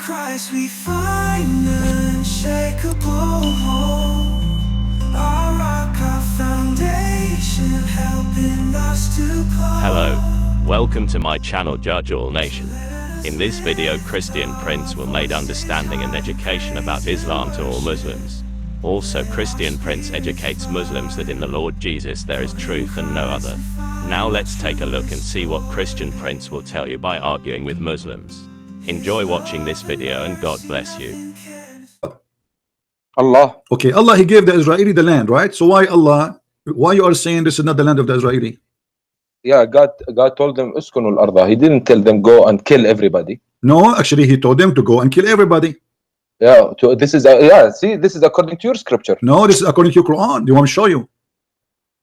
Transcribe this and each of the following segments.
Christ we find unshakable hold. Our rock, our foundation, helping us to call. Hello, welcome to my channel Judge All Nation. In this video, Christian Prince will make understanding and education about Islam to all Muslims. Also, Christian Prince educates Muslims that in the Lord Jesus there is truth and no other. Now let's take a look and see what Christian Prince will tell you by arguing with Muslims. Enjoy watching this video and God bless you. Allah. Okay, Allah, He gave the Israeli the land, right? So why you are saying this is not the land of the Israeli? Yeah, God told them uskunu al-ardha. He didn't tell them go and kill everybody. No, actually He told them to go and kill everybody. Yeah, this is see, this is according to your scripture. No, this is according to your Quran. Do you want me to show you?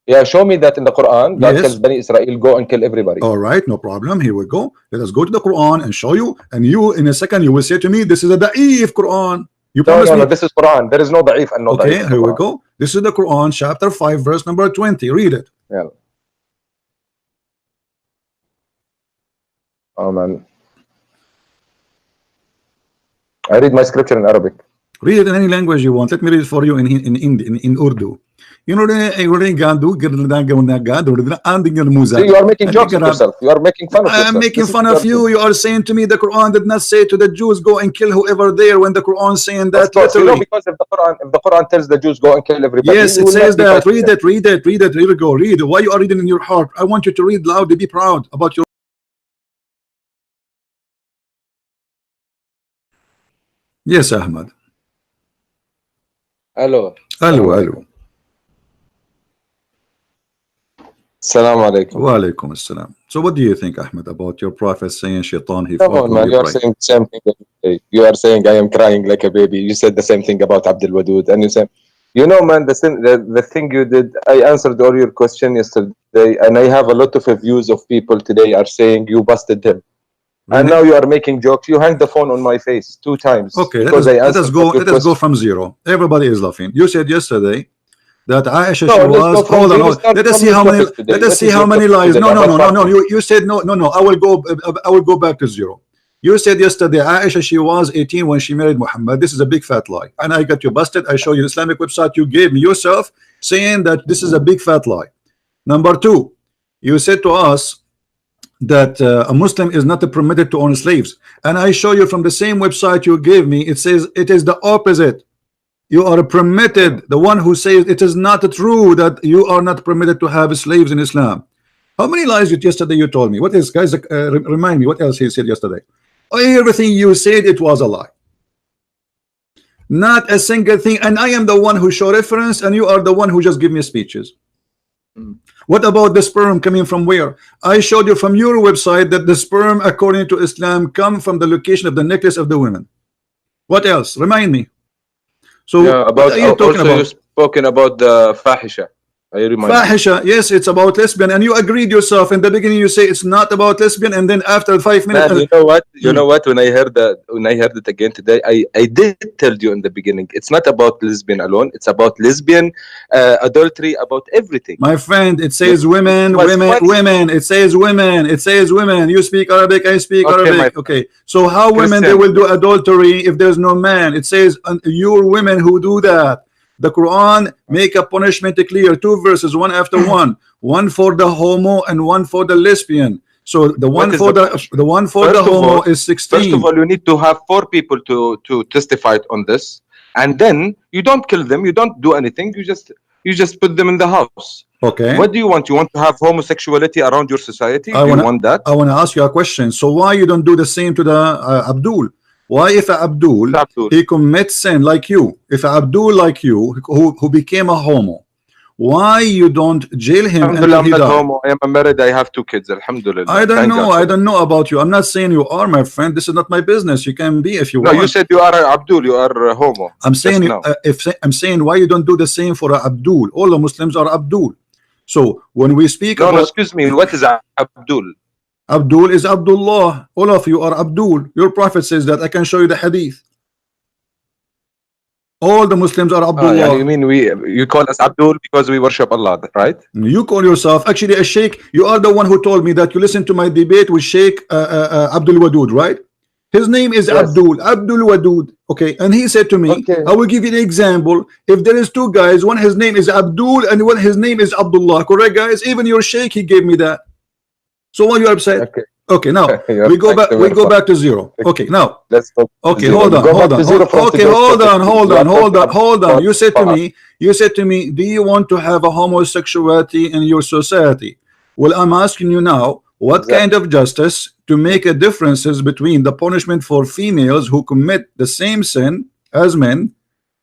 Yeah, show me that in the Quran. God Yes. tells Bani Israel go and kill everybody. All right, no problem. Here we go. Let us go to the Quran and show you. And you, in a second, you will say to me, this is a da'if Quran. You No, promise no, me. no, this is Quran. There is no da'if and no Okay, da'if in the here we Quran. go. This is the Quran, chapter 5, verse number 20. Read it. Yeah. Oh man. I read my scripture in Arabic. Read it in any language you want. Let me read it for you in Urdu. You know, See, you are making jokes of yourself. You are making fun of yourself. I'm making This is fun your of you. You are saying to me the Quran did not say to the Jews go and kill whoever there when the Quran saying that Of course, you know, literally. because if the Quran tells the Jews go and kill everybody. Yes, you it will not says be that. fighting Read them. it, read it, read it. Here we go. Read. Why you are reading in your heart? I want you to read loudly. Be proud about your. Yes, Ahmad. Hello. Hello, hello. Assalamu alaikum. Wa alaikum assalam. So what do you think, Ahmed, about your prophet saying shaitan he Come fought on, when man. you You are pray? saying the same thing every day. You are saying I am crying like a baby. You said the same thing about Abdul Wadud, and you said, you know, man, the thing you did. I answered all your question yesterday, and I have a lot of reviews of people today are saying you busted him, and now you are making jokes. You hang the phone on my face 2 times. Okay, because I answered your let us go question. from zero. Everybody is laughing. You said yesterday that Aisha No, she let's was go from hold on, zero. hold. Start Let us from see your how many topic today. let us What see is how your many topic lies. today? No, no, no, About no, no. fasting. You said no, no, no. I will go back to zero. You said yesterday Aisha she was 18 when she married Muhammad. This is a big fat lie. And I got you busted. I show you Islamic website you gave me yourself saying that this is a big fat lie. Number 2, you said to us that a Muslim is not permitted to own slaves, and I show you from the same website you gave me, it says it is the opposite. You are permitted. The one who says it is not true that you are not permitted to have slaves in Islam. How many lies yesterday you told me? What else, guys? Remind me what else he said yesterday. Everything you said it was a lie. Not a single thing. And I am the one who show reference, and you are the one who just give me speeches. What about the sperm coming from where? I showed you from your website that the sperm according to Islam come from the location of the necklace of the women. What else? Remind me. So Yeah, about what are you talking also you about? spoken about the fahisha. I remind you. Fahisha, yes, it's about lesbian, and you agreed yourself in the beginning. You say it's not about lesbian, and then after 5 minutes, Man, you know what? You know what? When I heard it again today, I did tell you in the beginning. It's not about lesbian alone. It's about lesbian, adultery, about everything. my friend, it says women, It was women, funny. women. It says women. It says women. You speak Arabic, I speak Okay, my Arabic. friend. Okay, so how women they Christian. will do adultery if there's no man? It says your women who do that. The Quran make a punishment clear. 2 verses, one after one for the homo and one for the lesbian. So the one What is for the the one for First the of homo all- is 16. First of all, you need to have 4 people to testify on this, and then you don't kill them. You don't do anything. You just put them in the house. Okay. What do you want? You want to have homosexuality around your society? Do you want that? I want to ask you a question. So why you don't do the same to the Abdul? Why if Abdul he commits sin like you, if Abdul like you who became a homo, why you don't jail him until I'm he not died? homo. I am married. I have 2 kids. Alhamdulillah. I don't Thank know. God. I don't know about you. I'm not saying you are my friend. This is not my business. You can be if you No, want. you said you are Abdul. You are homo. I'm saying now. I'm saying why you don't do the same for Abdul. All the Muslims are Abdul. So when we speak No, about excuse me. What is Abdul? Abdul is Abdullah. All of you are Abdul. Your prophet says that. I can show you the hadith. All the Muslims are Abdullah. You mean you call us Abdul because we worship Allah, right? You call yourself actually a sheikh. You are the one who told me that you listened to my debate with Sheikh Abdul Wadud, right? His name is Yes. Abdul Wadud. Okay, and he said to me, Okay. I will give you an example. If there is two guys, one his name is Abdul and one his name is Abdullah, correct, guys? Even your sheikh, he gave me that. So why you upset? Okay. Okay, now You're we go back back. to We where go from. back to zero. Okay, now. Let's go. Okay, Zero. hold on, Go hold back on, to zero from okay, today's hold on, topic. hold You are on, hold talking on, hold on. about You said to Qur'an. me, do you want to have a homosexuality in your society? Well, I'm asking you now, what Exactly. kind of justice to make a differences between the punishment for females who commit the same sin as men?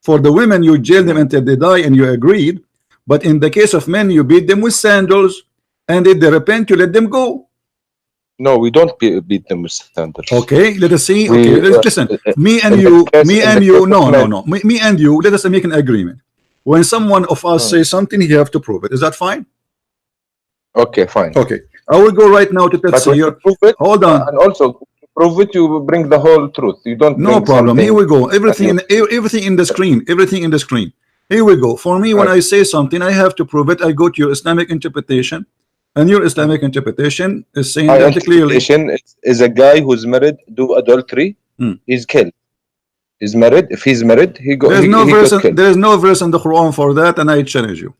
For the women, you jail them until they die, and you agreed. But in the case of men, you beat them with sandals, and if they repent, you let them go. No, we don't beat them with sandals. Okay, let us see. We, Okay, listen. Me and in the you, case- me in and the you. case of No, no, men- no. Me and you. Let us make an agreement. When someone of us says something, you have to prove it. Is that fine? Okay, fine. Okay. I will go right now to But when you Tafsir. prove it, Hold on. and also to prove it, you bring the whole truth. You don't No bring problem. something. Here we go. Everything in the screen. Everything in the screen. Here we go. For me, when Okay. I say something, I have to prove it. I go to your Islamic interpretation, and your Islamic interpretation is saying My that clearly. interpretation is a guy who's married, do adultery, he's killed. He's married. If he's married, he got There's no verse. killed. There is no verse in the Quran for that, and I challenge you.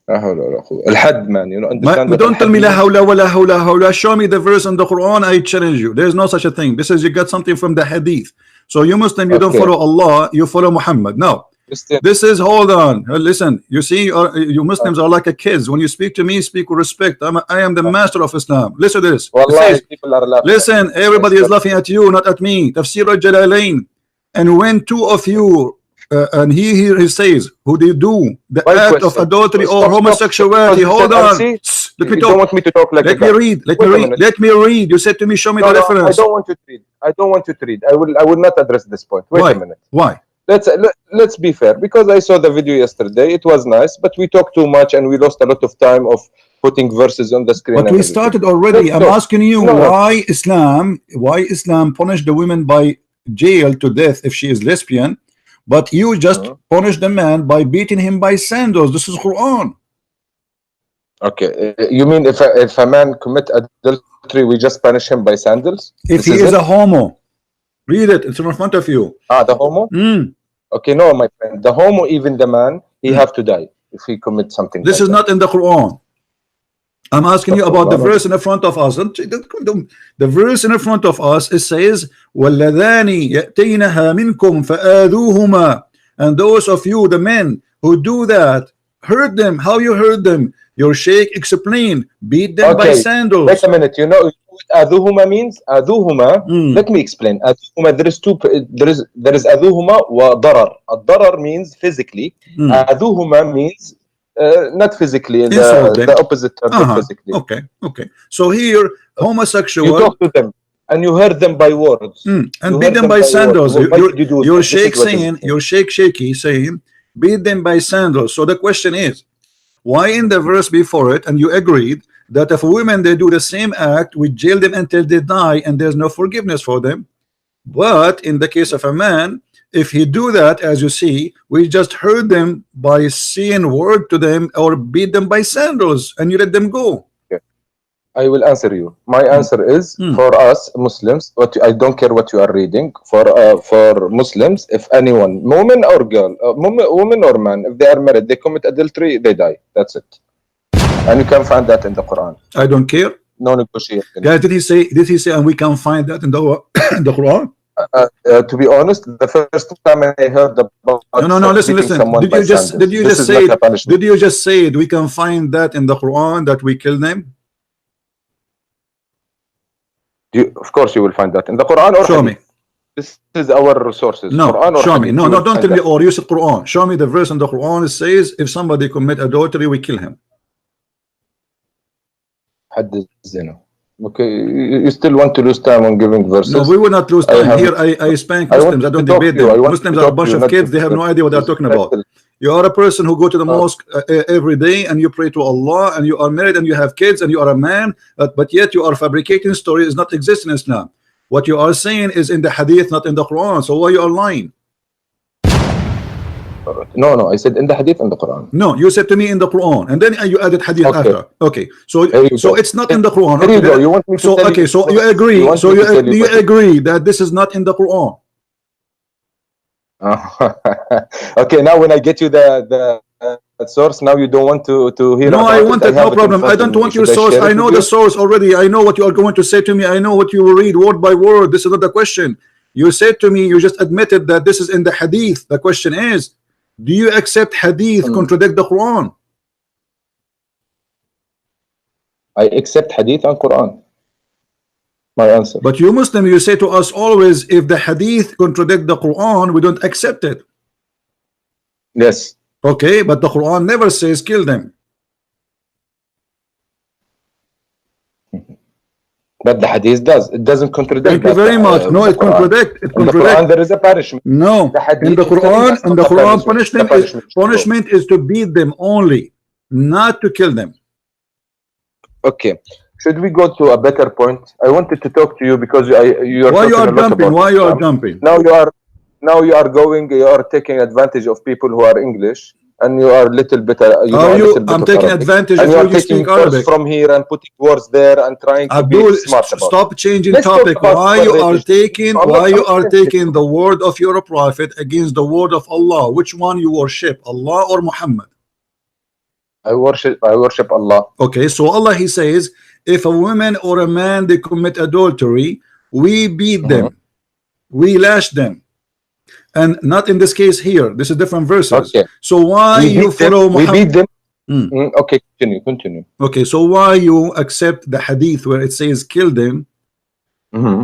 Al-had, man, you know, understand what Don't tell me al-had la means? hawla wa la hawla hawla. Show me the verse in the Quran. I challenge you. There is no such a thing. This is you got something from the Hadith. So you Muslim, you don't Okay. follow Allah, you follow Muhammad. No, Listen, this is hold on. Listen, you see, you Muslims are like a kids. When you speak to me, speak with respect. I am the master of Islam. Listen to this. It Wallahi, says, people are laughing. listen, everybody is laughing at you, not at me. Tafsir al-Jalalain. And when two of you and he says, who they do the My act of question. adultery or Stop, homosexuality. because you Hold said on. RC, Let me you talk. don't want me to talk like a Let me guy. read. Let Wait me a read. minute. Let me read. You said to me, show me the I reference. don't want you to read. I don't want you to read. I will not address this point. Wait Why? a minute. Why? Let's be fair, because I saw the video yesterday. It was nice, but we talked too much and we lost a lot of time of putting verses on the screen. But and we everything. started already. Let's I'm talk. asking you No. why Islam punished the women by jail to death if she is lesbian, but you just punish the man by beating him by sandals. This is Quran. Okay, you mean if a man commit adultery, we just punish him by sandals? If he is a homo, read it. It's in front of you. The homo? Okay, no, my friend. The homo, even the man, he have to die if he commits something. This like is not in the Quran. I'm asking you about the verse in the front of us. The verse in the front of us, it says, وَالَّذَانِ يَأْتِينَهَا مِنْكُمْ فَآذُوهُمَا. And those of you, the men who do that, hurt them. How you hurt them? Your sheikh explained, beat them by sandals. Wait a minute. You know what adhuhuma means? Adhuhuma. Let me explain. Adhuhuma, there is two. There is adhuhuma wa darar. Darar means physically. Adhuhuma means not physically. The opposite term, physically. Okay. So here, homosexual. You talk to them and you hurt them by words. And beat them by sandals. Your sheikh saying, your shaky saying, beat them by sandals. So the question is, why in the verse before it, and you agreed that if women they do the same act, we jail them until they die, and there's no forgiveness for them. But in the case of a man, if he do that, as you see, we just hurt them by saying word to them or beat them by sandals, and you let them go. I will answer you. My answer is for us Muslims. I don't care what you are reading. For Muslims, if anyone, woman or girl, woman or man, if they are married, they commit adultery, they die. That's it. And you can find that in the Quran. I don't care. No negotiation. Guys, did he say, and we can find that in the in the Quran? To be honest, the first time I heard about no, listen. Did you just say we can find that in the Quran that we kill them? Of course, you will find that in the Quran or show me. This is our resources. No, Quran or show me. Hadith, No, don't tell me or use the Quran. Show me the verse in the Quran. It says if somebody commit adultery, we kill him. Hadith zina. Okay, you still want to lose time on giving verses? No, we will not lose time. Here I spank Muslims. I don't debate them. Muslims are a bunch of kids. They have no idea what they're talking about. You are a person who go to the mosque every day and you pray to Allah and you are married and you have kids and you are a man, but yet you are fabricating stories does not exist in Islam. What you are saying is in the Hadith, not in the Quran. So why you are lying? No, no, I said in the hadith and the Quran. No, you said to me in the Quran, and then you added hadith Okay. after. Okay, so go. it's not in the Quran. There Okay, you go. You want me to so tell okay, so you agree. you want So me you to tell do you what it- agree that this is not in the Quran? Okay, now when I get you the source, now you don't want to hear No, about I it. wanted, have no it in problem. front I of don't me. want your Should source. share I it know with the you? source already. I know what you are going to say to me. I know what you will read word by word. This is not the question. You said to me, you just admitted that this is in the hadith. The question is, do you accept hadith contradict the Quran? I accept hadith and Quran. My answer. But you Muslim, you say to us always, if the hadith contradict the Quran, we don't accept it. Yes. Okay, but the Quran never says kill them. But the hadith does. It doesn't contradict. Thank you very much. No, it contradict. It In the Quran, contradict. there is a punishment. No, The hadith in the is telling Quran, us in not the the Quran, punishment. punishment is to beat them only, not to kill them. Okay. Should we go to a better point? I wanted to talk to you because you are Why you talking are a lot jumping? about Why you are Islam. jumping? Now you are taking advantage of people who are English, and you are little bit you know Are a you? little bit I'm of taking Arabic. advantage And of you you. are You taking speak words Arabic. from here and putting words there and trying to be Abdul, smart about stop it. changing Let's talk topic. about Why you are conversation. taking? I'm Why not- you I'm are finished. taking the word of your prophet against the word of Allah? Which one you worship, Allah or Muhammad? I worship Allah. Okay, so Allah, He says, if a woman or a man they commit adultery, we beat them, we lash them, and not in this case here. This is different verses. Okay. So why We you beat them. follow We Muhammad? beat them. Mm. Okay, continue. Okay, so why you accept the hadith where it says kill them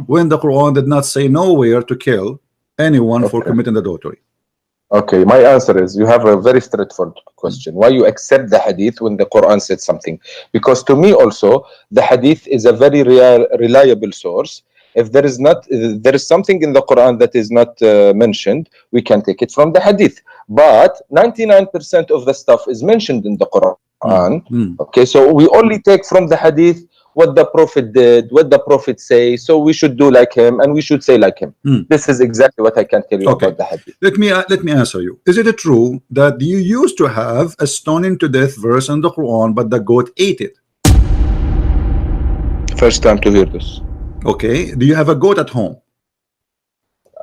when the Quran did not say nowhere to kill anyone for Okay. committing adultery? Okay, my answer is you have a very straightforward question. Why you accept the hadith when the Quran said something? Because to me also, the hadith is a very reliable source. If there is something in the Quran that is not mentioned, we can take it from the hadith. But 99% of the stuff is mentioned in the Quran. Okay, so we only take from the hadith what the Prophet did, what the Prophet say. So we should do like him, and we should say like him. This is exactly what I can tell you about the hadith. Let me answer you. Is it true that you used to have a stoning to death verse in the Quran, but the goat ate it? First time to hear this. Okay. Do you have a goat at home?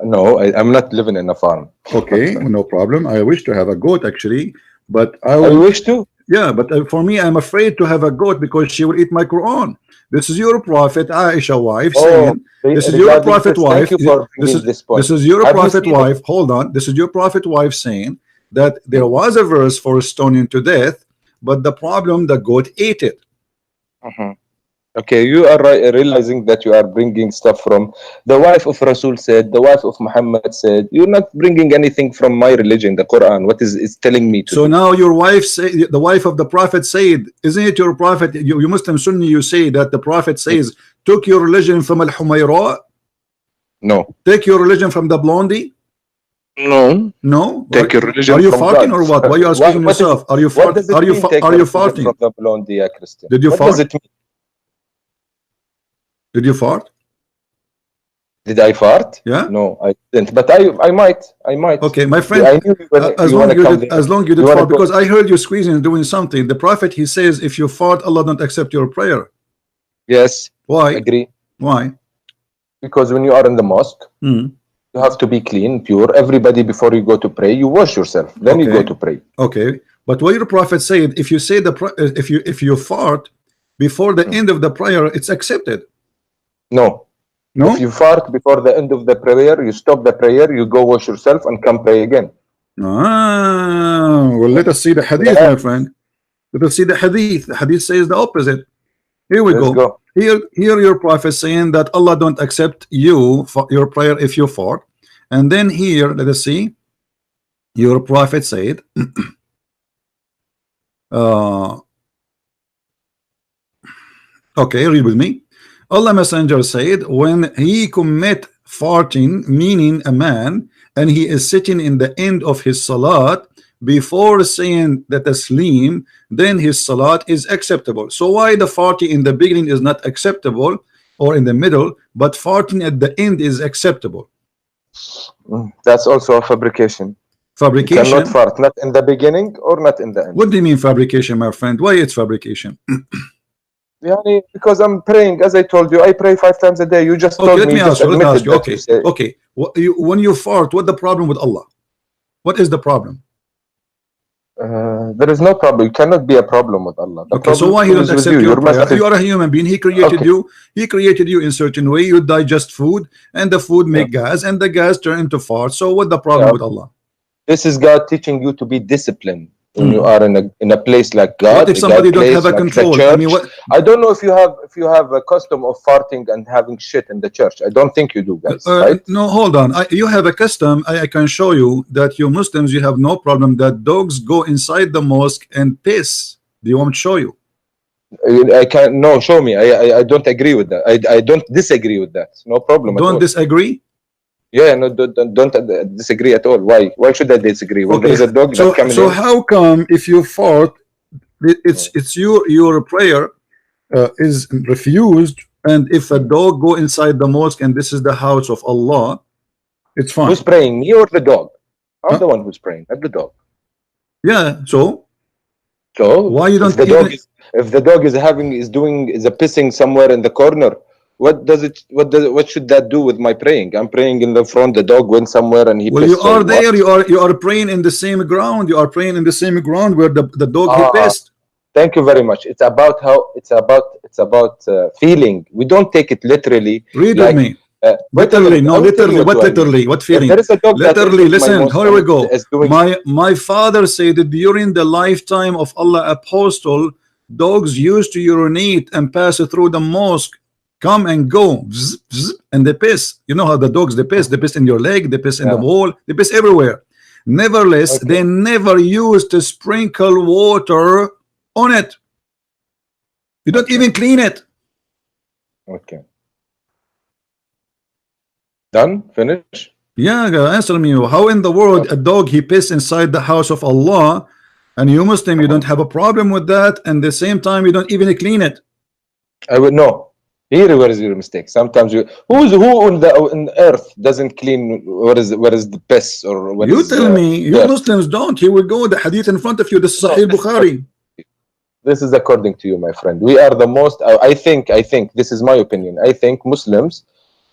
No, I'm not living in a farm. Okay, no problem. I wish to have a goat actually, but I wish to. Yeah, but for me, I'm afraid to have a goat because she will eat my Quran. This is your prophet, Aisha wife, saying. This is your prophet wife. This is your prophet wife. Hold on. This is your prophet wife saying that there was a verse for stoning to death, but the problem, the goat ate it. Okay, you are realizing that you are bringing stuff from the wife of Rasul said, the wife of Muhammad said. You're not bringing anything from my religion, the Quran. What is it's telling me to So do. now your wife say, the wife of the prophet said, isn't it your prophet? You Muslim Sunni, you say that the prophet says, took your religion from Al Humayra? No. Take your religion from the blondie? No. No. Take your religion. Are you from farting God. or what? Why are you asking yourself? Are you farting? Are you farting? From the blondie, Christian? Did you what fart? Does it mean? Did you fart? Did I fart? Yeah. No, I didn't. But I might. Okay, my friend. I knew as long you did fart, because I heard you squeezing and doing something. The prophet, he says, if you fart, Allah don't accept your prayer. Yes. Why? Agree. Why? Because when you are in the mosque, you have to be clean, pure. Everybody, before you go to pray, you wash yourself. Then you go to pray. Okay. But what your prophet said, if you say if you fart before the end of the prayer, it's accepted. No. No. If you fart before the end of the prayer, you stop the prayer, you go wash yourself and come pray again. Well, let us see the hadith, my friend. Let us see the hadith. The hadith says the opposite. Here we go. Here your prophet saying that Allah don't accept your prayer if you fart. And then here, let us see. Your prophet said, okay, read with me. Allah Messenger said, when he commit farting, meaning a man, and he is sitting in the end of his salat before saying the taslim, then his salat is acceptable. So why the farting in the beginning is not acceptable or in the middle, but farting at the end is acceptable? That's also a fabrication. You cannot Fabrication. fart, not in the beginning or not in the end. What do you mean fabrication, my friend? Why it's fabrication? Yani, because I'm praying, as I told you, I pray 5 times a day. You just Okay, told let me, me you ask just you. Let me admitted ask you. that Okay, you say. okay. When you fart, what the problem with Allah? What is the problem? There is no problem. You cannot be a problem with Allah. The Okay, so problem why he don't is with accept you. your Your prayer? message. You are a human being. He created Okay. you. He created you in certain way. You digest food, and the food make gas, and the gas turn into fart. So what the problem with Allah? This is God teaching you to be disciplined when you are in a place like God. What if somebody don't have a like control? The church. I mean, what? I don't know if you have a custom of farting and having shit in the church. I don't think you do, guys. Right? No, hold on. You have a custom. I can show you that you Muslims, you have no problem that dogs go inside the mosque and piss. Do you want me to show you? I can't. No, show me. I don't agree with that. I don't disagree with that. No problem. Don't disagree? Yeah, no, don't disagree at all. Why? Why should I disagree? When there is a dog that coming so in. how come if you fart, it's your prayer is refused, and if a dog go inside the mosque and this is the house of Allah, it's fine. Who's praying, me or the dog? I'm the one who's praying, not the dog. Yeah. So why you don't? If the dog is pissing somewhere in the corner, what should that do with my praying? I'm praying in the front. The dog went somewhere and he. Well, pissed, you are so there. what? You are praying in the same ground. You are praying in the same ground where the dog he pissed. Thank you very much. It's about feeling. We don't take it literally. Read with me. Literally, no, literally. What literally? What feeling? There is a dog literally. Listen, here we go. My My father said that during the lifetime of Allah apostle, dogs used to urinate and pass through the mosque, come and go, bzz, bzz, and they piss. You know how the dogs they piss in your leg, they piss in the wall, they piss everywhere. Nevertheless, they never used to sprinkle water on it. You don't even clean it. Okay. Done? Finish? Yeah, answer me. How in the world a dog he piss inside the house of Allah, and you Muslim you don't have a problem with that, and at the same time you don't even clean it? I would know. Here where is your mistake? Sometimes who on the earth doesn't clean where is the piss or what you is, tell me. You Muslims don't. Here we go. The hadith in front of you. This is Sahih Bukhari. This is according to you, my friend. We are the most. I think this is my opinion. I think Muslims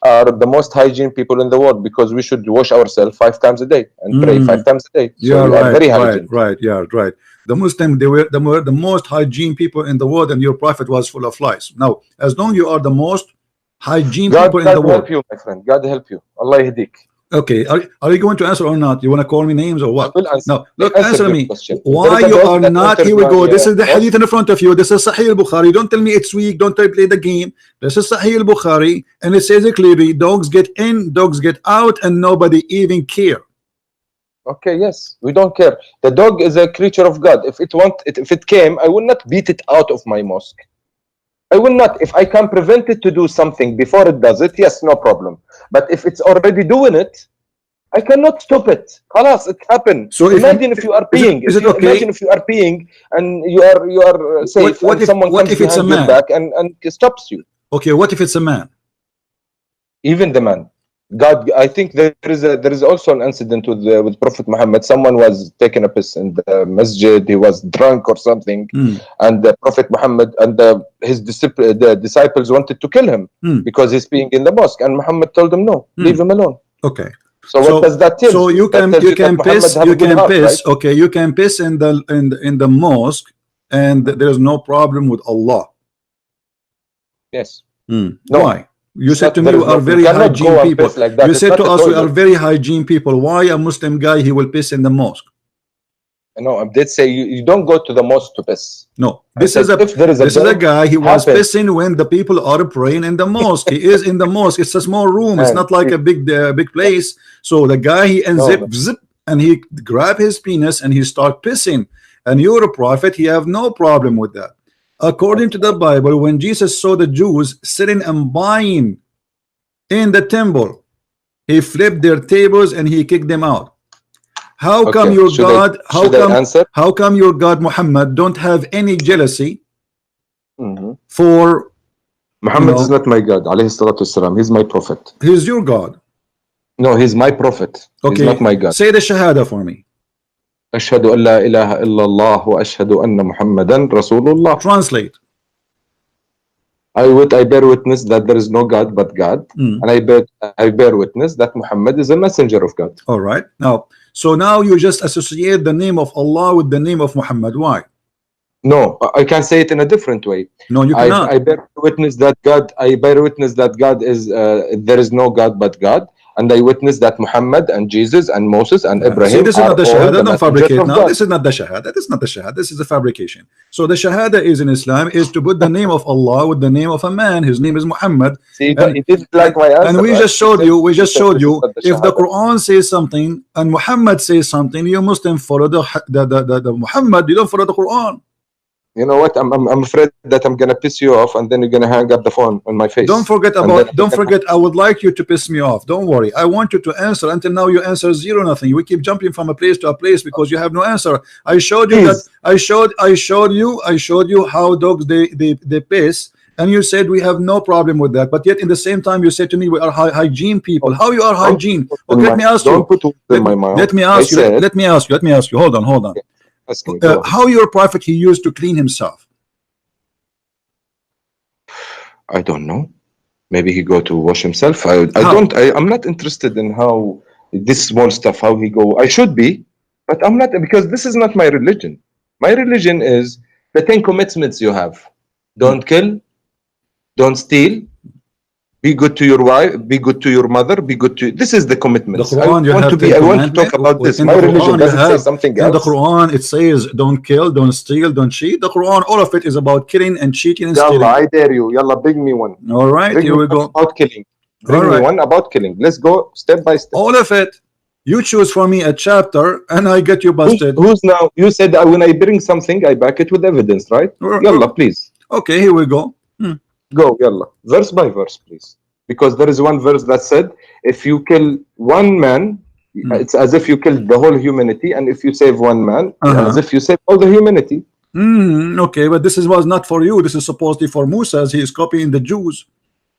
are the most hygiene people in the world because we should wash ourselves 5 times a day and pray 5 times a day. So yeah, we are very hygiene. Right. Yeah, right. The Muslim, they were the most hygiene people in the world, and your prophet was full of lies. Now, as long as you are the most hygiene people in the world. God help you, my friend. God help you. Allah yahdik. Okay, are you going to answer or not? You want to call me names or what? I will answer. No, look, answer me. Question. Why you are not? Here we go. This is the hadith in front of you. This is Sahih Bukhari. Don't tell me it's weak. Don't tell me play the game. This is Sahih Bukhari, and it says it clearly: dogs get in, dogs get out, and nobody even care. Okay, yes, we don't care. The dog is a creature of God. If it came, I will not beat it out of my mosque. I will not. If I can prevent it to do something before it does it, yes, no problem. But if it's already doing it, I cannot stop it. Khalas, it happened. So imagine if you are peeing. Is it okay? Imagine if you are peeing and you are safe, and someone comes behind your back and stops you. Okay, what if it's a man? Even the man. God, I think there is also an incident with Prophet Muhammad. Someone was taking a piss in the masjid. He was drunk or something, and the Prophet Muhammad and his disciples wanted to kill him because he's peeing in the mosque. And Muhammad told them, "No, leave him alone." Okay. So what does that tell? So you can piss. You can piss. Right? Okay, you can piss in the mosque, and there is no problem with Allah. Yes. No. Why? You said to me we are very hygiene people. You said to us we are very hygiene people. Why a Muslim guy he will piss in the mosque? No, I did say you don't go to the mosque to piss. No, this is a guy. He was pissing when the people are praying in the mosque. He is in the mosque. It's a small room. It's not like a big place. So the guy he zip and he grab his penis and he start pissing. And you're a prophet. He have no problem with that. According to the Bible, when Jesus saw the Jews sitting and buying in the temple, he flipped their tables and he kicked them out. How come your God? How come your God Muhammad don't have any jealousy for? Muhammad is not my God. Alayhi salatu wasalam. He's my prophet. He's your God. No, he's my prophet. Okay. He's not my God. Say the Shahada for me. أشهد أن لا إله إلا الله وأشهد أن محمدا رسول الله. Translate. I bear witness that there is no God but God, and I bear witness that Muhammad is a messenger of God. All right. Now, so now you just associate the name of Allah with the name of Muhammad. Why? No, I can say it in a different way. No, you cannot. I bear witness that God. I bear witness that God is. There is no God but God, and I witness that Muhammad and Jesus and Moses and Ibrahim. See, this is not the all shahada. the Don't fabricate messengers of now. God. This is not the shahada. This is not the shahada. This is a fabrication. So the shahada is in Islam is to put the name of Allah with the name of a man. His name is Muhammad. See, but it didn't like my answer. And we right? just showed you. We just showed you. This is If the not the Quran says something and Muhammad says something, you Muslim follow the Muhammad. You don't follow the Quran. You know what? I'm afraid that I'm gonna piss you off, and then you're gonna hang up the phone on my face. Don't forget about. Don't forget. I would like you to piss me off. Don't worry. I want you to answer. Until now, you answer zero, nothing. We keep jumping from a place to a place because you have no answer. I showed you that. I showed you how dogs they piss, and you said we have no problem with that. But yet, in the same time, you said to me we are hygiene people. How you are hygiene? Okay, let me ask you. Don't put words in my mouth. Let me ask you. Let me ask you. Let me ask you. Hold on. How your prophet he used to clean himself? I don't know. Maybe he go to wash himself. I'm not interested in how this small stuff, how he go. I should be, but I'm not, because this is not my religion. My religion is the 10 commitments you have. Don't kill, don't steal, be good to your wife, be good to your mother, be good to. This is the commitments. The Quran, I want to talk about this. My religion doesn't say something else. In the Quran, it says don't kill, don't steal, don't cheat. The Quran, all of it is about killing and cheating and stealing. Yalla, I dare you. Yalla, bring me one. All right, here we go. About killing. Bring me one about killing. Let's go step by step. All of it. You choose for me a chapter, and I get you busted. Who's now? You said when I bring something, I back it with evidence, right? Yalla, please. Okay, here we go. Go, yalla. Verse by verse, please. Because there is one verse that said, if you kill one man, it's as if you killed the whole humanity, and if you save one man, as if you save all the humanity. Okay, but this was not for you. This is supposedly for Musa, as he is copying the Jews.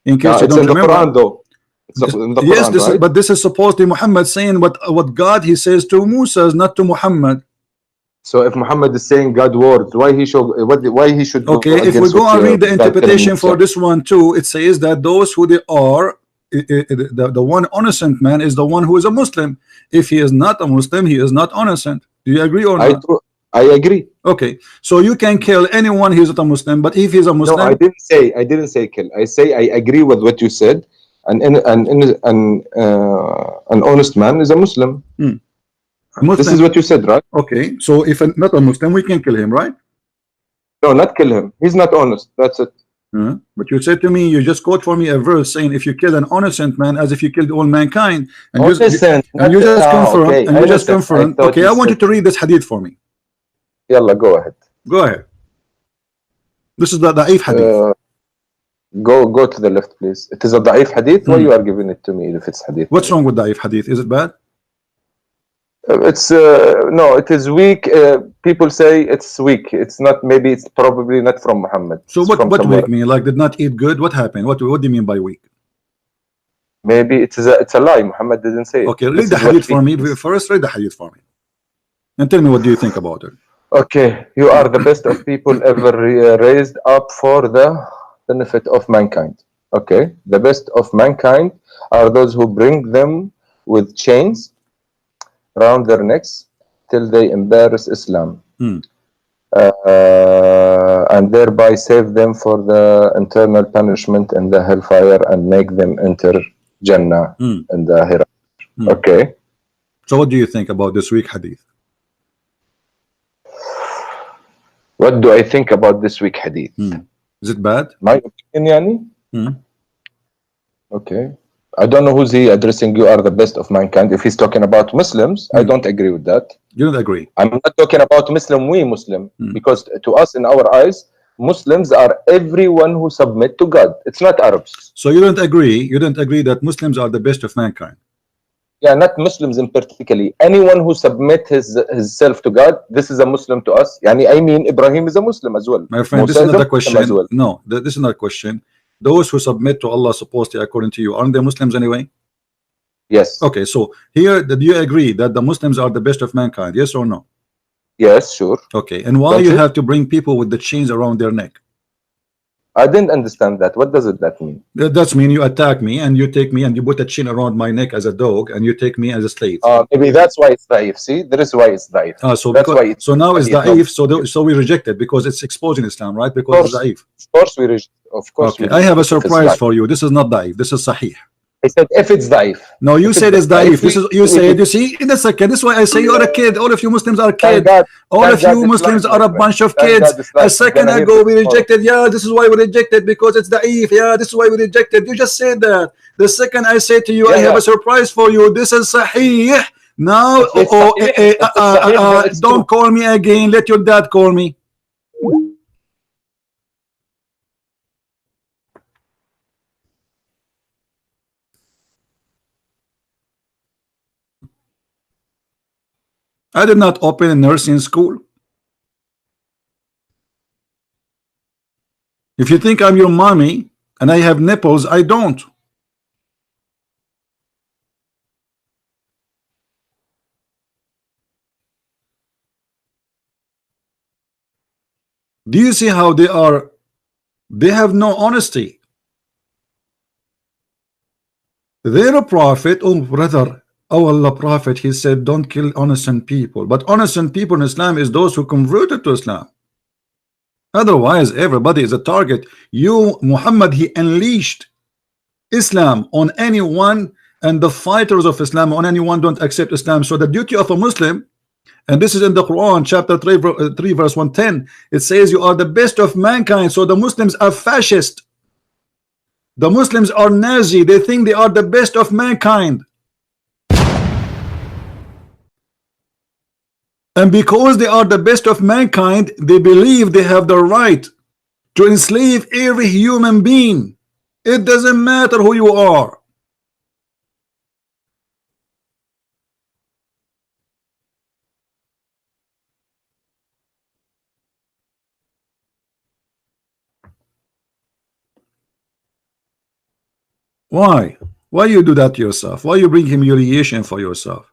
In case you don't remember. Quran, though. It's in the yes, Quran, right? But this is supposedly Muhammad saying what God he says to Musa, not to Muhammad. So if Muhammad is saying God words, why he should okay, if we go and read the interpretation for this one too, it says that those who they are the one innocent man is the one who is a Muslim. If he is not a Muslim, he is not innocent. Do you agree or not? I agree. Okay, so you can kill anyone who is not a Muslim, but if he's a Muslim, no, I didn't say kill. I say I agree with what you said. An honest man is a Muslim. This is what you said, right? Okay, so if not a Muslim, we can kill him, right? No, not kill him. He's not honest. That's it. But you said to me, you just quote for me a verse saying, if you kill an innocent man, as if you killed all mankind, and you just confirmed. Okay, I want you to read this hadith for me. Yalla, go ahead. Go ahead. This is the da'if hadith. Go to the left, please. It is a da'if hadith. Why you are giving it to me if it's hadith? What's wrong with da'if hadith? Is it bad? It's no, it is weak. People say it's weak. It's not. Maybe it's probably not from Muhammad. So what weak mean? Like did not eat good? What happened? What do you mean by weak? Maybe it's a lie. Muhammad didn't say it. Okay, read the hadith for me. First, read the hadith for me, and tell me what do you think about it. Okay, you are the best of people ever raised up for the benefit of mankind. Okay, the best of mankind are those who bring them with chains around their necks till they embarrass Islam, and thereby save them for the eternal punishment in the hellfire and make them enter Jannah in the hereafter. Okay. So what do you think about this weak hadith? What do I think about this weak hadith? Is it bad? My opinion, yani? Okay. I don't know who's he addressing. You are the best of mankind. If he's talking about Muslims, I don't agree with that. You don't agree? I'm not talking about we Muslim, because to us, in our eyes, Muslims are everyone who submit to God. It's not Arabs. So you don't agree? You don't agree that Muslims are the best of mankind? Yeah, not Muslims in particular. Anyone who submit his self to God, this is a Muslim to us. Yani, I mean, Ibrahim is a Muslim as well. My friend, this is not a question. Well. No, this is not a question. Those who submit to Allah supposedly according to you, aren't they Muslims anyway? Yes. Okay, so here, do you agree that the Muslims are the best of mankind? Yes or no? Yes, sure. Okay, and why Don't you you? have to bring people with the chains around their neck? I didn't understand that. What does that mean? That's mean you attack me and you take me and you put a chain around my neck as a dog and you take me as a slave. Maybe that's why it's daif. See, there is why it's daif. So That's because why it's now it's hadith, not da'if, so we reject it because it's exposing Islam, right? Because it's da'if. of course we reject. Of course Okay, we I have reject a it if it's surprise daif. for you. This is not da'if. This is sahih. I said if it's daif. No, you If said it's daif, daif. This is you said. You see, in a second. This is why I say you are a kid. All of you Muslims are Thank kids. God. All Thank of God you it's Muslims live, are my a friend. bunch of Thank kids. God it's live. A I'm second gonna hear ago this we tomorrow. rejected. Yeah, this is why we rejected because it's da'if. Yeah, this is why we rejected. You just said that. The second I say to you, I Yeah, have yeah. a surprise for you. This is sahih. Now, If it's sahih, if it's sahih, then it's don't true. call me again. Let your dad call me. I did not open a nursing school. If you think I'm your mommy and I have nipples, I don't. Do you see how they are? They have no honesty. They're a prophet. Oh, brother. Oh, Allah Prophet, he said, don't kill innocent people. But innocent people in Islam is those who converted to Islam. Otherwise, everybody is a target. You, Muhammad, he unleashed Islam on anyone, and the fighters of Islam on anyone don't accept Islam. So the duty of a Muslim, and this is in the Quran, chapter 3 verse 110, it says you are the best of mankind. So the Muslims are fascist. The Muslims are Nazi. They think they are the best of mankind. And because they are the best of mankind, they believe they have the right to enslave every human being. It doesn't matter who you are. Why? Why you do that to yourself? Why you bring humiliation for yourself?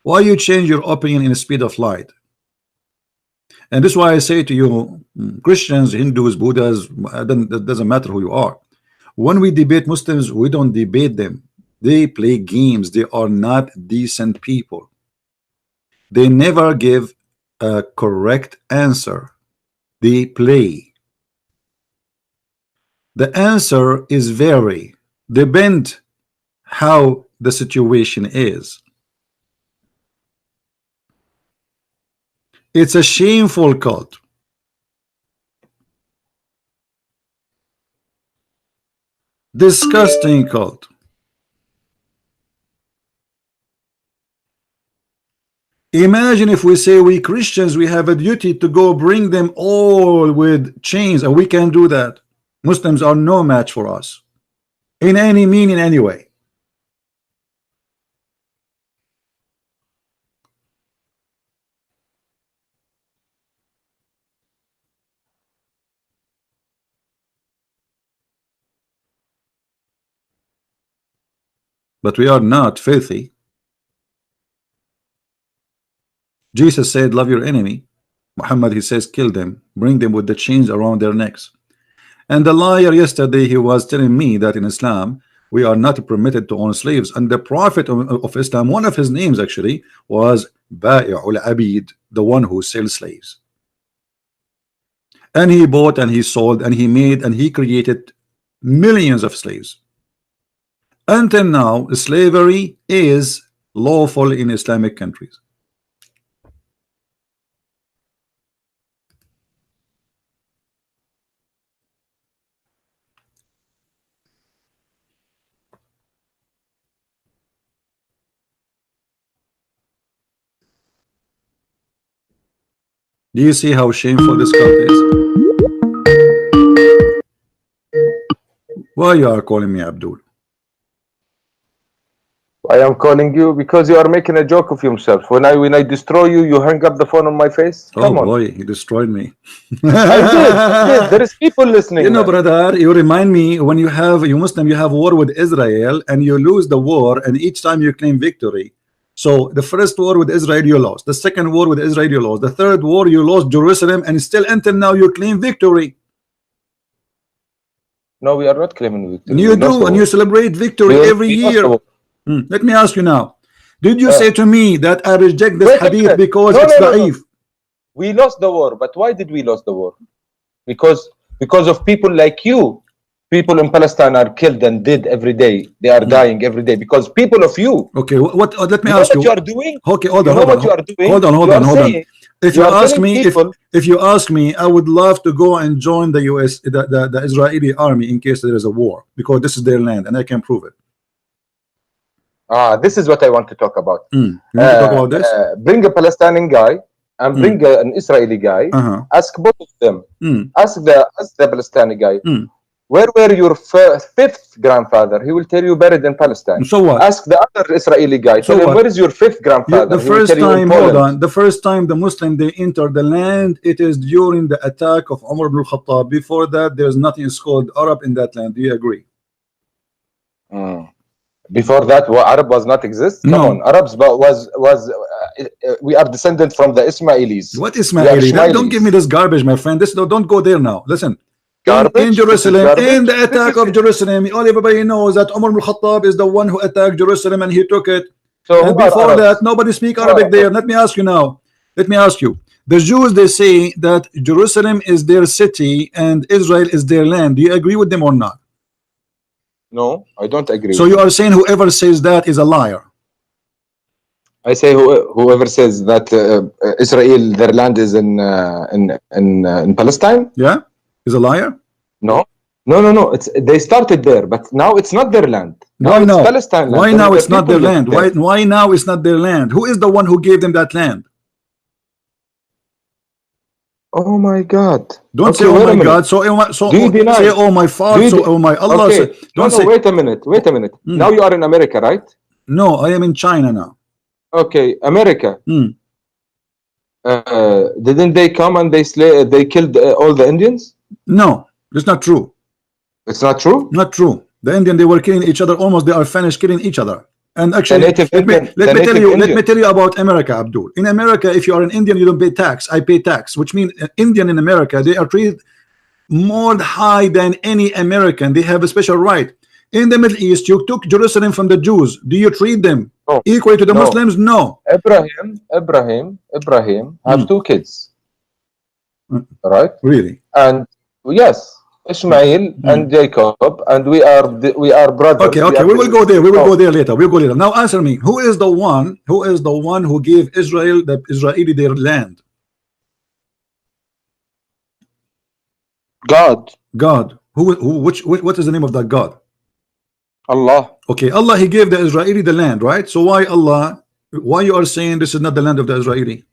Why you change your opinion in the speed of light? And this is why I say to you, Christians, Hindus, Buddhas, it doesn't matter who you are. When we debate Muslims, we don't debate them. They play games. They are not decent people. They never give a correct answer. They play. The answer is vary, depend how the situation is. It's a shameful cult. Disgusting cult. Imagine if we say we Christians, we have a duty to go bring them all with chains, and we can do that. Muslims are no match for us in any meaning, anyway. But we are not filthy. Jesus said, love your enemy. Muhammad, he says, kill them, bring them with the chains around their necks. And the liar yesterday, he was telling me that in Islam, we are not permitted to own slaves. And the Prophet of Islam, one of his names actually was Ba'i'ul Abid, the one who sells slaves. And he bought and he sold and he made and he created millions of slaves. Until now, slavery is lawful in Islamic countries. Do you see how shameful this cult is? Why you are calling me Abdul? I am calling you because you are making a joke of yourself. When I destroy you, you hang up the phone on my face. Come Oh on. boy, he destroyed me. I did. There is people listening. You know, man. brother, you remind me when you Muslim, you have war with Israel and you lose the war, and each time you claim victory, So the first war with Israel you lost, the second war with Israel you lost, the third war you lost Jerusalem, and still until now you claim victory. No, we are not claiming victory. You do, and you celebrate victory every year. Let me ask you now. Did you say to me that I reject this hadith because it's da'if? We lost the war, but why did we lose the war? Because of people like you. People in Palestine are killed and dead every day. They are dying every day because people of you. Okay, what? Let me ask you. What you are doing? Okay, hold on. Hold on. If you ask me, I would love to go and join the U.S. the Israeli army in case there is a war, because this is their land and I can prove it. This is what I want to talk about. You want to talk about this? Bring a Palestinian guy and bring an Israeli guy. Ask both of them. Ask the Palestinian guy. Where were your fifth grandfather? He will tell you buried in Palestine. So what? Ask the other Israeli guy. Tell him, where is your fifth grandfather? The first time, hold on. The first time the Muslim they enter the land, it is during the attack of Umar ibn al-Khattab. Before that, there's nothing called Arab in that land. Do you agree? Before that, Arab was not exist. Come on, Arabs was we are descendant from the Ismailis. What Ismaili? Don't give me this garbage, my friend. Don't go there now. Listen. In Jerusalem, in the attack of Jerusalem, everybody knows that Umar ibn al-Khattab is the one who attacked Jerusalem and he took it. So and before that, nobody speak Arabic there. Let me ask you now. Let me ask you. The Jews, they say that Jerusalem is their city and Israel is their land. Do you agree with them or not? No, I don't agree. So you are saying whoever says that is a liar. I say whoever says that Israel, their land is in Palestine. Yeah. Is a liar? No. They started there, but now it's not their land. Why now? It's Palestine land. Why now it's not their land? Why now it's not their land? Who is the one who gave them that land? Oh my God! Don't say oh my God. So do you deny? Say oh my father. So oh my Allah. Okay. Don't say. Wait a minute. Now you are in America, right? No, I am in China now. Okay, America. Didn't they come and they killed all the Indians? No, it's not true. It's not true? Not true. The Indian, they were killing each other. Almost they are finished killing each other. And actually, let me tell you about America, Abdul. In America, if you are an Indian, you don't pay tax. I pay tax, which means Indian in America, they are treated more high than any American. They have a special right. In the Middle East, you took Jerusalem from the Jews. Do you treat them equally to the Muslims? No. Ibrahim have two kids. Right? Really? And yes, Ishmael and Jacob, and we are brothers. Okay, we will go there. We will go there later. We'll go later. Now answer me. Who is the one who gave Israel, the Israeli, their land? God. What is the name of that God? Allah. Okay, Allah, he gave the Israeli the land, right? So why you are saying this is not the land of the Israeli?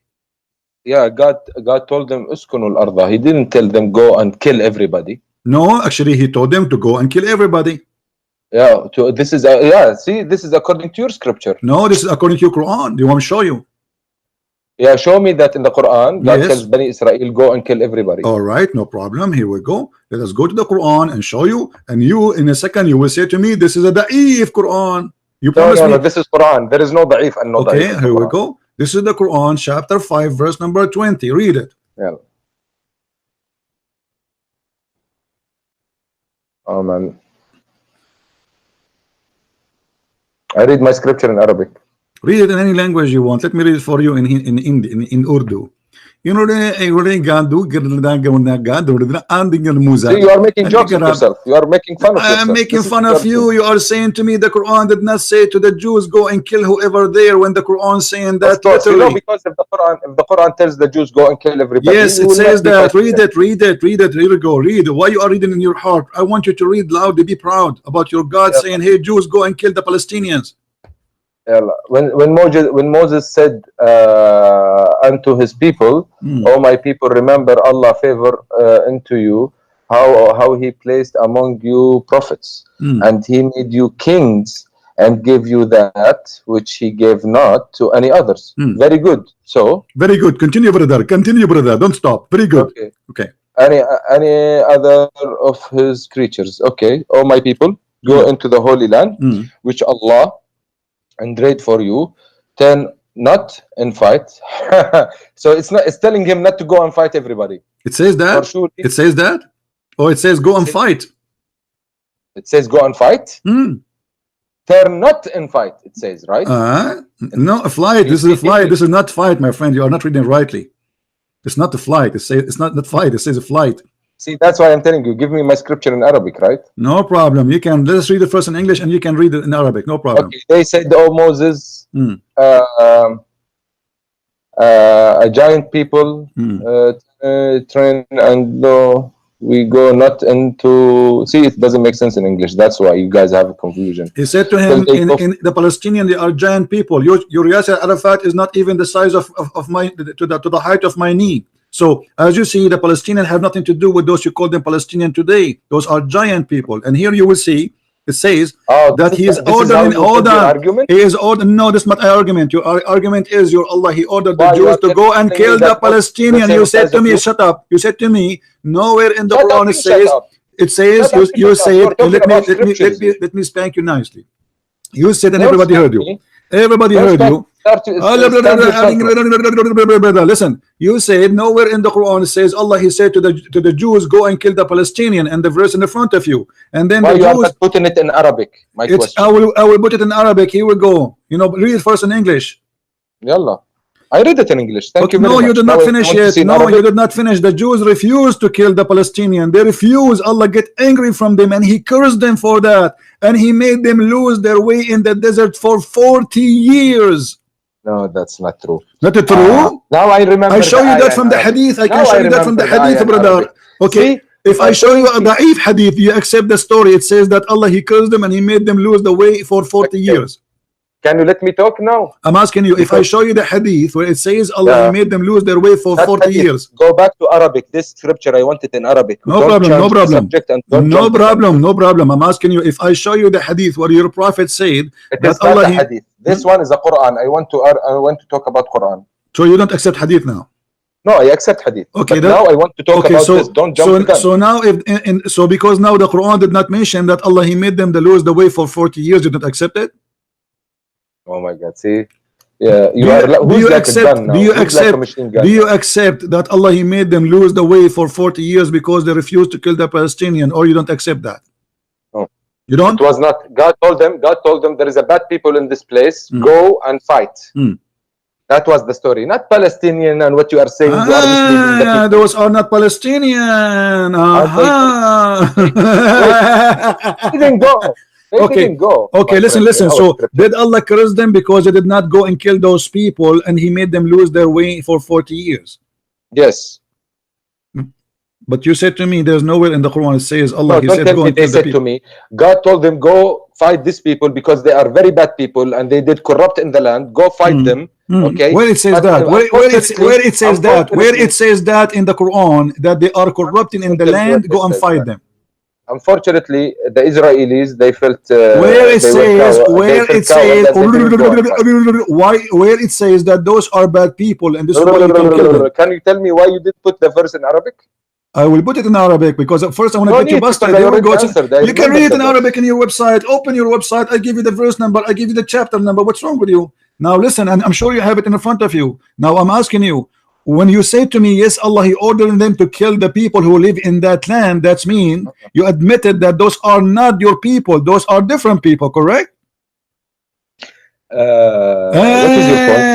Yeah, God told them uskunul arda. He didn't tell them go and kill everybody. No, actually he told them to go and kill everybody. Yeah, this is this is according to your scripture. No, this is according to your Quran. Do you want me to show you? Yeah, show me that in the Quran. God tells Bani Israel go and kill everybody. All right, no problem. Here we go. Let us go to the Quran and show you. And you, in a second, you will say to me, "This is a da'if Quran." You promise me? No, this is Quran. There is no da'if and no da'if. Okay, here we go. This is the Quran, chapter 5, verse number 20. Read it. Yeah. Oh man, I read my scripture in Arabic. Read it in any language you want. Let me read it for you in Urdu. You know, you are making jokes of yourself. You are making fun of yourself. I am making fun of you. You are saying to me the Quran did not say to the Jews go and kill whoever there, when the Quran saying that literally. You know, because if the Quran tells the Jews go and kill everybody. Yes, it says that. Read it. Here we go. Read. Why you are reading in your heart? I want you to read loudly. Be proud about your God saying, "Hey, Jews, go and kill the Palestinians." When Moses said unto his people, "Oh my people, remember Allah favor into you how he placed among you prophets, and he made you kings and gave you that which he gave not to any others." Very good. So very good. Continue, brother. Don't stop. Very good. Okay. Any other of his creatures. Okay. Oh my people, go into the holy land which Allah and read for you, turn not and fight. So it's not. It's telling him not to go and fight everybody. It says that. For sure. It says that. Or it says go and fight. It says go and fight. Turn not and fight. It says, right? No, a flight. This is a flight. This is not fight, my friend. You are not reading rightly. It's not a flight. It says it's not fight. It says a flight. See, that's why I'm telling you. Give me my scripture in Arabic, right? No problem. You can. Let us read it first in English, and you can read it in Arabic. No problem. Okay. They said, "Oh Moses, a giant people train and we go not into." See, it doesn't make sense in English. That's why you guys have a confusion. He said to him, in the Palestinian, they are giant people. Your Yasser Arafat is not even the size of my to the height of my knee. So as you see, the Palestinians have nothing to do with those you call them Palestinian today. Those are giant people. And here you will see it says that he is ordering order. He is ordering. No, this is not an argument. Your argument is your Allah. He ordered the Jews to go and kill the Palestinian. You said to me, shut up. You said to me, nowhere in the Quran it says. It says you said. Let me spank you nicely. You said, and everybody heard you. Everybody heard you. Listen, you said nowhere in the Quran says Allah. He said to the Jews, go and kill the Palestinian, and the verse in the front of you. And then why the you Jews, are not putting it in Arabic? My question. I will put it in Arabic. Here we go. You know, read it first in English. Yalla. I read it in English. Thank you very much. No, you did not finish yet. No, you did not finish. The Jews refused to kill the Palestinian. They refused. Allah get angry from them, and He cursed them for that. And He made them lose their way in the desert for 40 years. No, that's not true. Not true? Now I remember. I show you that from the hadith. I can show you that from the hadith, brother. Okay. See? If I show you a da'if hadith, you accept the story. It says that Allah, He cursed them and He made them lose the way for 40 years. Can you let me talk now? I'm asking you, if I show you the hadith where it says Allah He made them lose their way for 40 years. Go back to Arabic. This scripture, I want it in Arabic. No problem, no problem. No problem, no problem. I'm asking you, if I show you the hadith where your prophet said that Allah hadith. This one is a Quran. I want to talk about Quran. So you don't accept hadith now? No, I accept hadith. Okay, now I want to talk about this. Don't jump the gun. So now, so because now the Quran did not mention that Allah He made them lose the way for 40 years, you don't accept it? Oh my God! See, yeah, do you accept that Allah He made them lose the way for 40 years because they refused to kill the Palestinian, or you don't accept that? No, you don't. It was not. God told them there is a bad people in this place. Go and fight. That was the story, not Palestinian. And what you are saying, you are misleading the people. Those are not Palestinian. They didn't go. They didn't go. Okay, listen. So did Allah curse them because they did not go and kill those people, and He made them lose their way for 40 years? Yes. But you said to me, there's nowhere in the Quran it says Allah. No, He don't said, tell go me and they kill the said people. to me, God told them, go fight these people because they are very bad people and they did corrupt in the land. Go fight them. Okay. Where it says that? Where it says that in the Quran that they are corrupting in the land, go and fight them. Unfortunately, the Israelis, they felt where it says that those are bad people and this is why you can kill them. Can you tell me why you did put the verse in Arabic? I will put it in Arabic because at first I want to get you busted. You can read it in Arabic in your website. Open your website. I give you the verse number. I give you the chapter number. What's wrong with you? Now listen, and I'm sure you have it in front of you. Now I'm asking you, when you say to me, yes, Allah He ordered them to kill the people who live in that land, that's mean you admitted that those are not your people. Those are different people, correct? What is your point?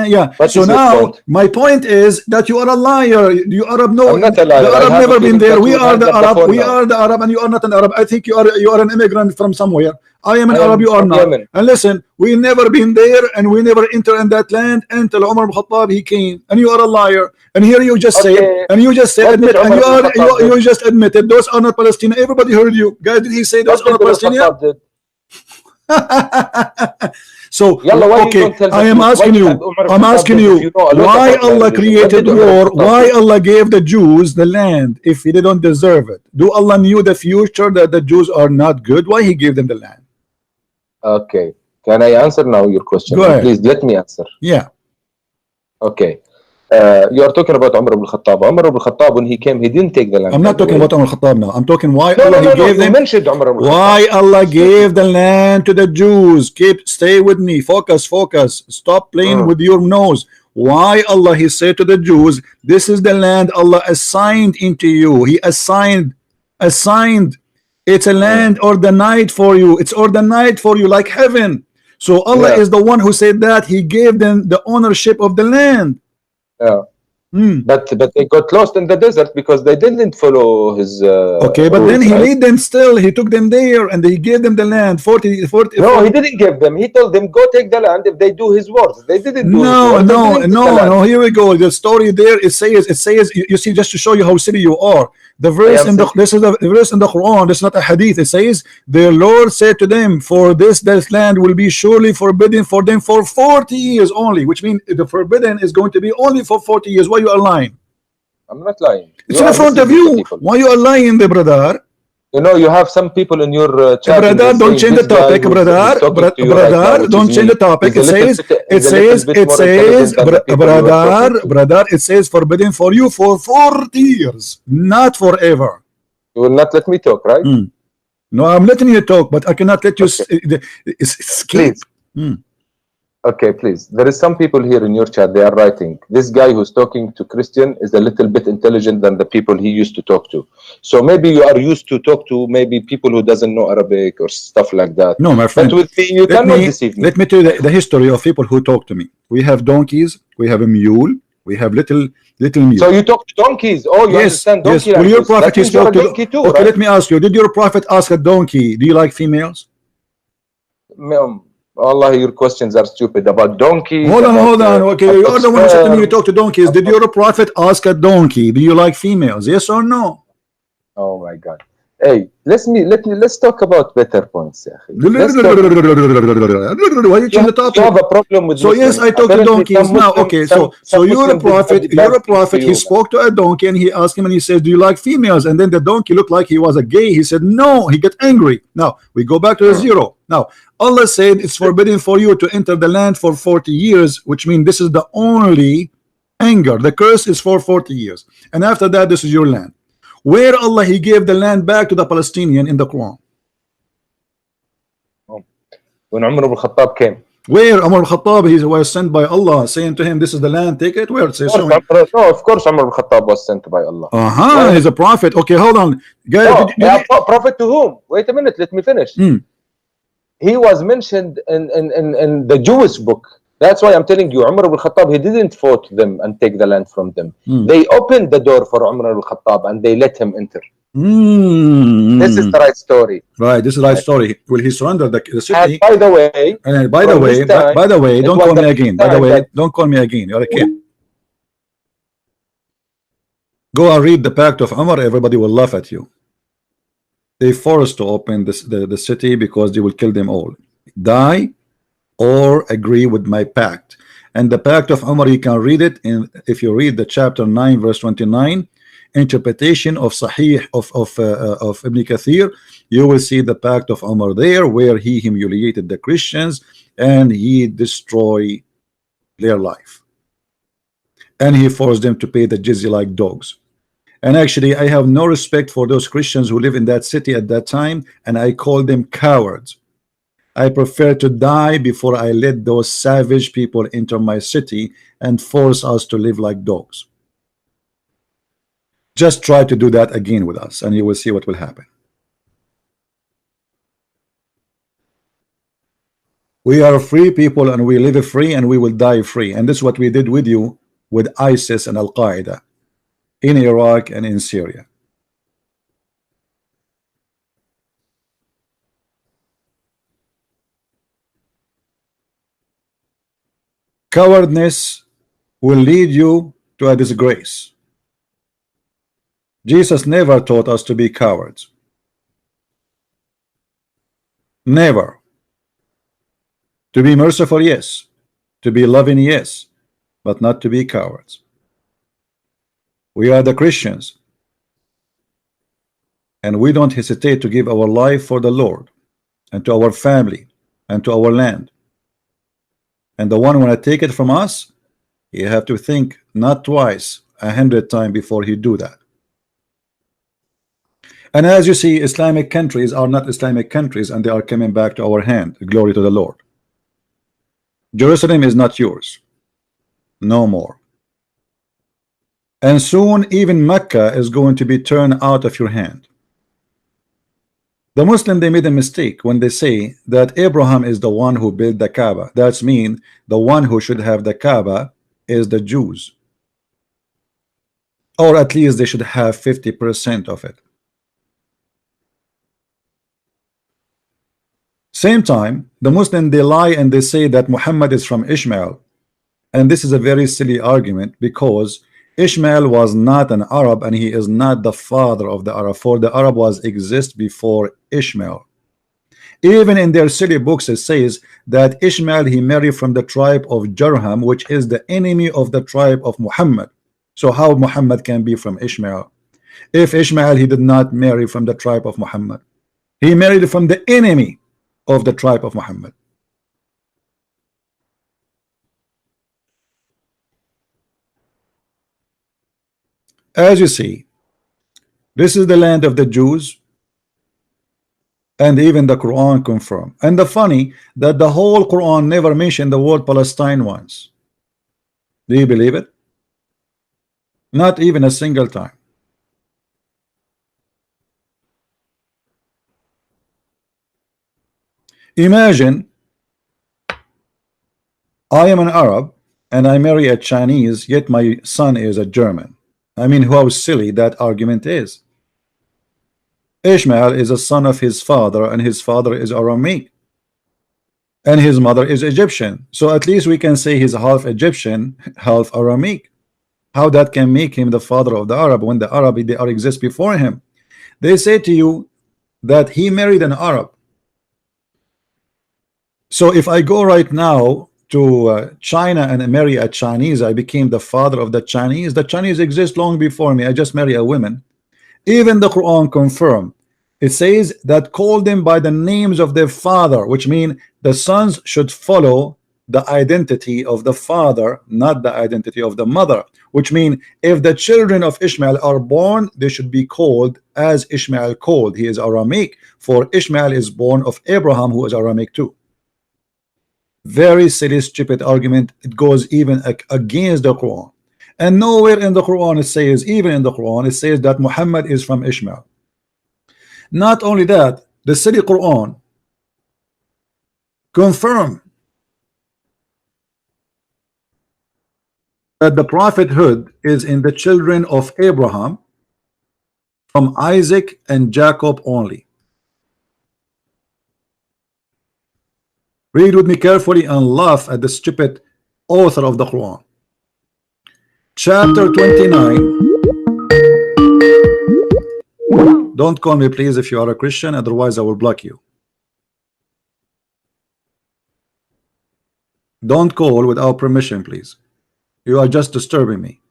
Yeah. So now my point is that you are a liar. You Arab know. I'm not a liar. The Arab never been there. We are the Arab. We are the Arab, and you are not an Arab. I think you are an immigrant from somewhere. I am an Arab. You are not. Yemen. And listen, we never been there, and we never enter in that land until Umar ibn Khattab he came. And you are a liar. And here you just say, and you just say, admit, and you just admitted those are not Palestinian. Everybody heard you, guys. Did he say those are not Palestinian? So okay, I am asking you. I'm asking you why Allah created war. Why Allah gave the Jews the land if they don't deserve it? Do Allah knew the future that the Jews are not good? Why He gave them the land? Okay, can I answer now your question? Go ahead. Please let me answer. Yeah. Okay. You are talking about Umar ibn Khattab. Umar ibn Khattab, when he came, he didn't take the land. I'm not talking about Umar Khattab now. I'm talking why Allah No, he gave you them. mentioned Umar ibn Khattab. Why Allah gave the land to the Jews. Stay with me. Focus. Stop playing with your nose. Why Allah he said to the Jews, this is the land Allah assigned into you. He assigned. It's a land ordained for you. It's ordained for you like heaven. So Allah is the one who said that. He gave them the ownership of the land. Yeah. But they got lost in the desert because they didn't follow his okay, but rules, then he right? made them still. He took them there and he gave them the land. 40. No, he didn't give them. He told them, go take the land if they do his words. They didn't do his words. No. Here we go. The story there, it says, you see, just to show you how silly you are. The verse in this is the verse in the Quran. This is not a hadith. It says, the Lord said to them, for this land will be surely forbidden for them for 40 years only, which means the forbidden is going to be only for 40 years. Why you are lying? I'm not lying. It's in front of you. Why you are lying there, brother? You know, you have some people in your chat. Brother, don't change the topic, brother. Brother, don't change the topic. It says forbidden for you for 40 years, not forever. You will not let me talk, right? No, I'm letting you talk, but I cannot let you escape. Okay, please. There is some people here in your chat. They are writing, this guy who's talking to Christian is a little bit intelligent than the people he used to talk to. So maybe you are used to talk to maybe people who doesn't know Arabic or stuff like that. No, my friend. But with me, you cannot deceive me. Let me tell you the history of people who talk to me. We have donkeys. We have a mule. We have little mule. So you talk to donkeys? Oh, you understand donkey? Yes. Well, your prophet he spoke to donkey too, okay, right? let me ask you. Did your prophet ask a donkey, do you like females? Allah, your questions are stupid about donkeys. Hold on. Okay, you are the one who said to me you talk to donkeys. Did your prophet ask a donkey, do you like females? Yes or no? Oh my God. Hey, let's talk about better points. Why you change the topic? You have a problem with so Muslims. Yes, I talk to donkeys now. Okay, so you're a prophet. He spoke to a donkey and he asked him and he said, do you like females? And then the donkey looked like he was a gay. He said no. He got angry. Now we go back to the zero. Now Allah said it's forbidden for you to enter the land for 40 years, which means this is the only anger. The curse is for 40 years, and after that this is your land. Where Allah he gave the land back to the Palestinian in the Quran? When Umar ibn Khattab came. Where Umar ibn Khattab he was sent by Allah saying to him, this is the land, take it. Where it says so? No, of course Umar ibn Khattab was sent by Allah. He's a prophet. Okay, hold on. Guys, prophet to whom? Wait a minute, let me finish. He was mentioned in the Jewish book. That's why I'm telling you, Umar ibn Khattab, he didn't vote them and take the land from them. They opened the door for Umar ibn Khattab and they let him enter. This is the right story. Right, this is the right story. Will he surrender the city? And by the way, don't call me again. By the way, don't call me again. You're a kid. Go and read the Pact of Umar. Everybody will laugh at you. They forced to open the city because they will kill them all. Die or agree with my pact. And the Pact of Umar, you can read it if you read the chapter 9 verse 29, interpretation of Sahih of Ibn Kathir, you will see the Pact of Umar there, where he humiliated the Christians and he destroyed their life, and he forced them to pay the jizya like dogs. And actually I have no respect for those Christians who live in that city at that time, and I call them cowards. I prefer to die before I let those savage people enter my city and force us to live like dogs. Just try to do that again with us and you will see what will happen. We are free people and we live free and we will die free. And this is what we did with you with ISIS and Al-Qaeda in Iraq and in Syria. Cowardness will lead you to a disgrace. Jesus never taught us to be cowards. Never. To be merciful, yes. To be loving, yes. But not to be cowards. We are the Christians, and we don't hesitate to give our life for the Lord and to our family and to our land. And the one when I take it from us, You have to think not twice, 100 times before you do that. And as you see, Islamic countries are not Islamic countries, and they are coming back to our hand. Glory to the Lord. Jerusalem is not yours no more. And soon even Mecca is going to be turned out of your hand. The Muslim, they made a mistake when they say that Abraham is the one who built the Kaaba. That's mean the one who should have the Kaaba is the Jews, or at least they should have 50% of it. Same time, the Muslim, they lie and they say that Muhammad is from Ishmael, and this is a very silly argument, because Ishmael was not an Arab and he is not the father of the Arab, for the Arab was exist before Ishmael. Even in their silly books it says that Ishmael, he married from the tribe of Jarham, which is the enemy of the tribe of Muhammad. So how Muhammad can be from Ishmael? If Ishmael, he did not marry from the tribe of Muhammad, he married from the enemy of the tribe of Muhammad. As you see, this is the land of the Jews, and even the Quran confirm. And the funny that the whole Quran never mentioned the word Palestine once. Do you believe it? Not even a single time. Imagine I am an Arab and I marry a Chinese, yet my son is a German. I mean, how silly that argument is. Ishmael is a son of his father, and his father is Aramic, and his mother is Egyptian. So at least we can say he's half Egyptian, half Aramic. How that can make him the father of the Arab when the Arab, they are exist before him? They say to you that he married an Arab. So if I go right now to China and marry a Chinese, I became the father of the Chinese. The Chinese exist long before me. I just marry a woman. Even the Quran confirm. It says that call them by the names of their father, which mean the sons should follow the identity of the father, not the identity of the mother. Which mean if the children of Ishmael are born, they should be called as Ishmael called. He is Aramic, for Ishmael is born of Abraham, who is Aramic too. Very silly, stupid argument. It goes even against the Quran, and nowhere in the Quran it says, even in the Quran it says that Muhammad is from Ishmael. Not only that, the silly Quran confirm that the prophethood is in the children of Abraham, from Isaac and Jacob only. Read with me carefully and laugh at the stupid author of the Quran. Chapter 29. Don't call me please if you are a Christian, otherwise I will block you. Don't call without permission, please. You are just disturbing me.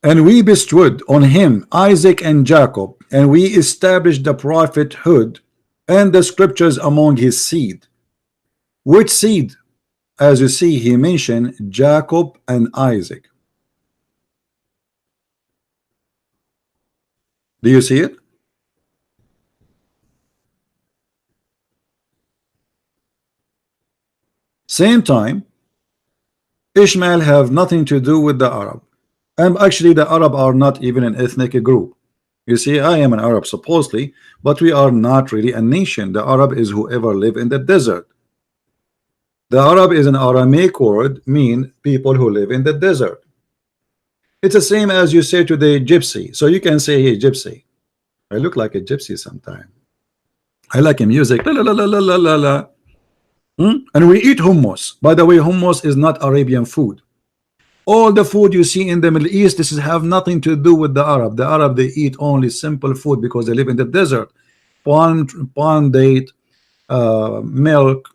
And we bestowed on him Isaac and Jacob, and we established the prophethood and the scriptures among his seed. Which seed? As you see, he mentioned Jacob and Isaac. Do you see it? Same time, Ishmael have nothing to do with the Arab. And actually the Arab are not even an ethnic group. You see, I am an Arab supposedly, but we are not really a nation. The Arab is whoever live in the desert. The Arab is an Aramaic word, mean people who live in the desert. It's the same as you say to the gypsy. So you can say, hey, gypsy. I look like a gypsy sometime. I like a music. La, la, la, la, la, la, la. And we eat hummus. By the way, hummus is not Arabian food. All the food you see in the Middle East, this is have nothing to do with the Arab. The Arab, they eat only simple food because they live in the desert. Palm date, milk,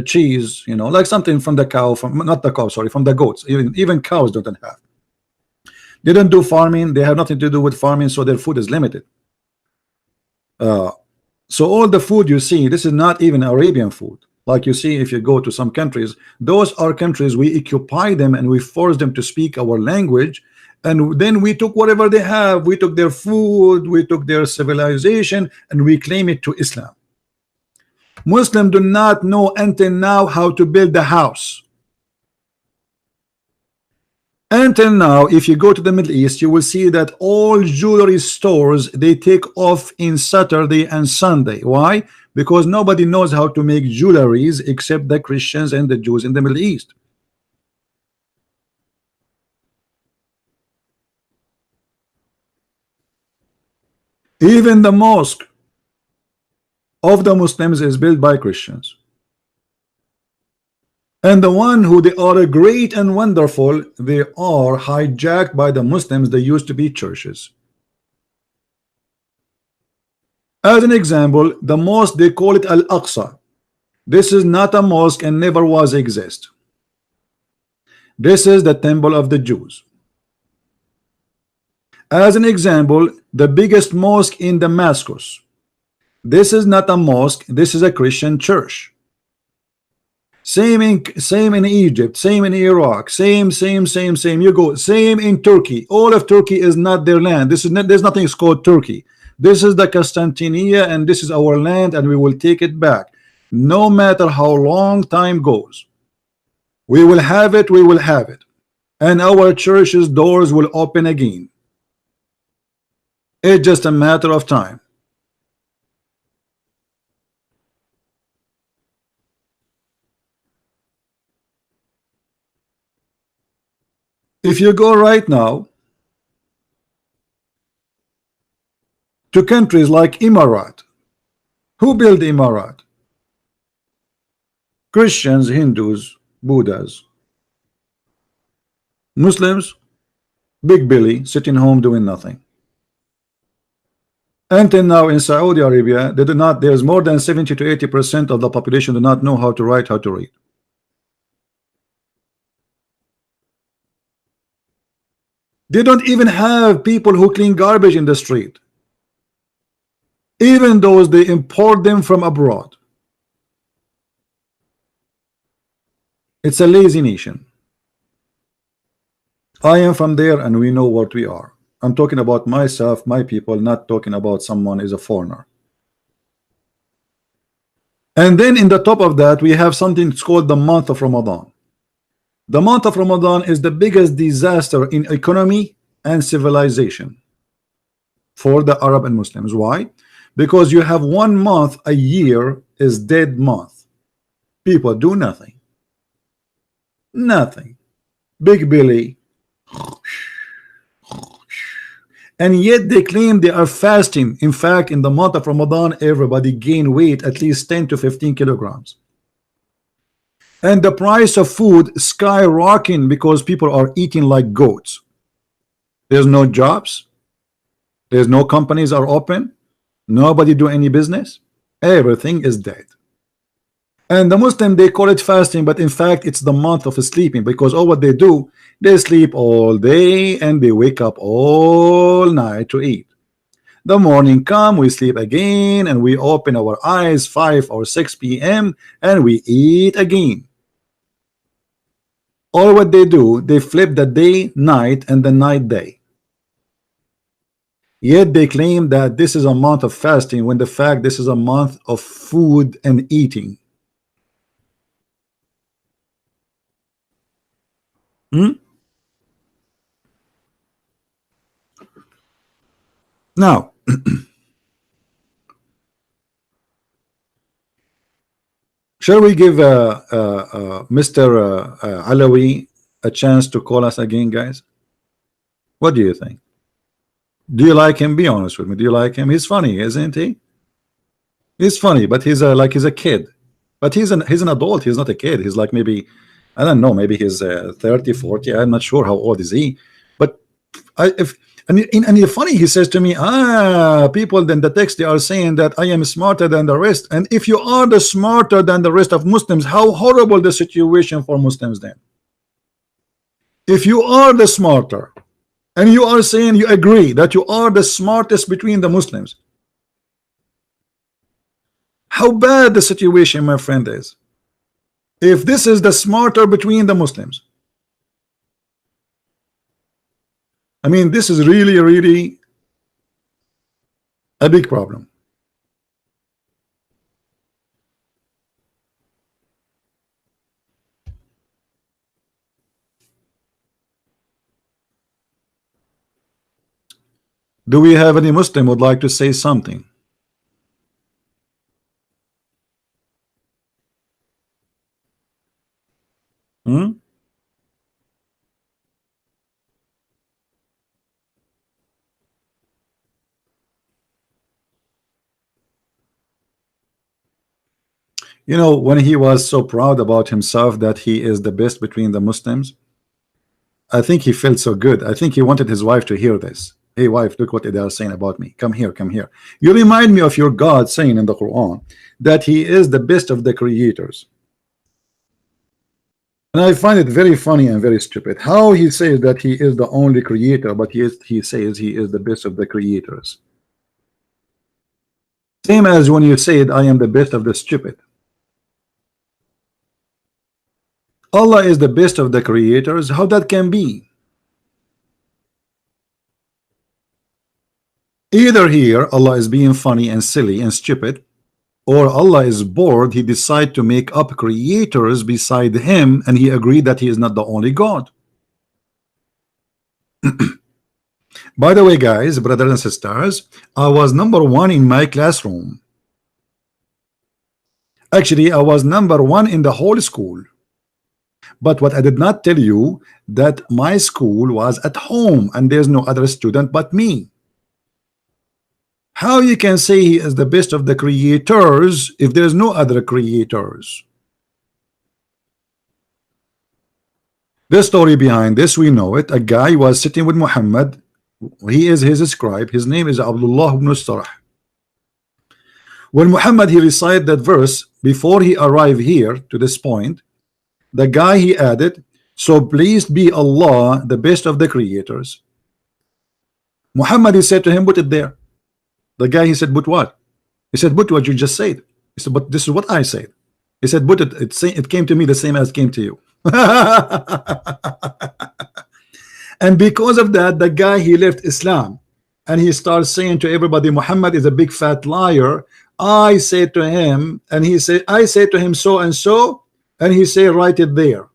cheese, you know, like something from the cow, from not the cow, sorry, from the goats. Even cows don't have. They don't do farming. They have nothing to do with farming, so their food is limited. So all the food you see, this is not even Arabian food. Like you see, if you go to some countries, those are countries we occupy them and we force them to speak our language, and then we took whatever they have, we took their food, we took their civilization, and we claim it to Islam. Muslims do not know until now how to build a house. Until now, if you go to the Middle East, you will see that all jewelry stores, they take off in Saturday and Sunday. Why? Because nobody knows how to make jewelries except the Christians and the Jews in the Middle East. Even the mosque of the Muslims is built by Christians. And the one who they are great and wonderful, they are hijacked by the Muslims. They used to be churches. As an example, the mosque, they call it Al-Aqsa. This is not a mosque and never was exist. This is the temple of the Jews. As an example, the biggest mosque in Damascus. This is not a mosque, this is a Christian church. Same in Egypt, same in Iraq, same. You go, same in Turkey. All of Turkey is not their land. This is not, there's nothing called Turkey. This is the Constantinia, and this is our land, and we will take it back. No matter how long time goes, we will have it. We will have it, and our church's doors will open again. It's just a matter of time. If you go right now to countries like Emirat, who built Emirat? Christians, Hindus, Buddhas. Muslims, Big Billy sitting home doing nothing. Until now in Saudi Arabia, they do not, there's more than 70 to 80% of the population do not know how to write, how to read. They don't even have people who clean garbage in the street. Even those, they import them from abroad. It's a lazy nation. I am from there and we know what we are. I'm talking about myself, my people, not talking about someone is a foreigner. And then in the top of that, we have something called the month of Ramadan. The month of Ramadan is the biggest disaster in economy and civilization for the Arab and Muslims. Why? Because you have 1 month a year is dead month. People do nothing. Nothing. Big Billy. And yet they claim they are fasting. In fact, in the month of Ramadan, everybody gain weight at least 10 to 15 kilograms. And the price of food skyrocketing because people are eating like goats. There's no jobs. There's no companies are open. Nobody do any business. Everything is dead. And the Muslim, they call it fasting, but in fact it's the month of sleeping, because all what they do, they sleep all day and they wake up all night to eat. The morning come, we sleep again, and we open our eyes 5 or 6 p.m. and we eat again. All what they do, they flip the day night and the night day. Yet they claim that this is a month of fasting, when the fact this is a month of food and eating. Now, shall we give Mr. Alawi a chance to call us again, guys? What do you think? Do you like him? Be honest with me. Do you like him? He's funny, isn't he? He's funny, but he's like he's a kid. But he's an adult. He's not a kid. He's like maybe, I don't know, maybe he's 30, 40. I'm not sure how old is he. But and funny, he says to me, people in the text, they are saying that I am smarter than the rest. And if you are the smarter than the rest of Muslims, how horrible the situation for Muslims then? If you are the smarter, and you are saying you agree that you are the smartest between the Muslims, How bad the situation, my friend, is. If this is the smarter between the Muslims, I mean, this is really, really a big problem. Do we have any Muslim would like to say something? Hmm? You know, when he was so proud about himself that he is the best between the Muslims, I think he felt so good. I think he wanted his wife to hear this. Hey wife, look what they are saying about me. Come here, come here. You remind me of your God saying in the Quran that he is the best of the creators. And I find it very funny and very stupid how he says that he is the only creator, but he says he is the best of the creators. Same as when you said I am the best of the stupid. Allah is the best of the creators. How that can be? Either here Allah is being funny and silly and stupid, or Allah is bored, he decided to make up creators beside him, and he agreed that he is not the only God. By the way, guys, brothers and sisters, I was #1 in my classroom. Actually, I was #1 in the whole school. But what I did not tell you, that my school was at home and there's no other student but me. How you can say he is the best of the creators if there's no other creators? The story behind this, we know it. A guy was sitting with Muhammad. He is his scribe. His name is Abdullah ibn Sarh. When Muhammad he recited that verse before he arrived here to this point, the guy he added, so pleased be Allah, the best of the creators. Muhammad he said to him, put it there. The guy he said, but what? He said, but what you just said. He said, but this is what I said. He said, but it came to me the same as it came to you. And because of that, the guy he left Islam and he starts saying to everybody, Muhammad is a big fat liar. I said to him, and he said, I said to him so and so, and he said, write it there.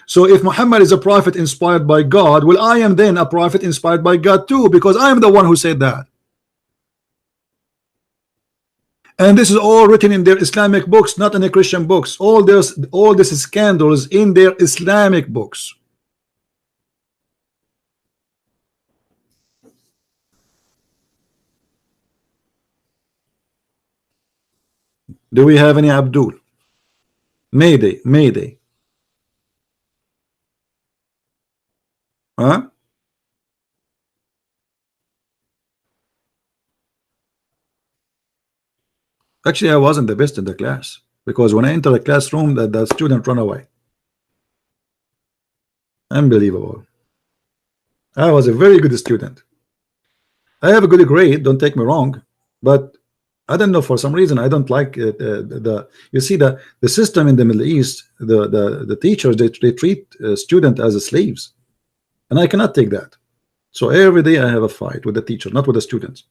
So if Muhammad is a prophet inspired by God, well, I am then a prophet inspired by God too, because I am the one who said that. And this is all written in their Islamic books, not in the Christian books. All this scandals in their Islamic books. Do we have any Abdul? Mayday, Mayday. Huh? Actually, I wasn't the best in the class, because when I enter the classroom, the student run away. Unbelievable. I was a very good student. I have a good grade, don't take me wrong, but I don't know, for some reason I don't like you see the system in the Middle East, the teachers they treat student as slaves, and I cannot take that. So every day I have a fight with the teacher, not with the students.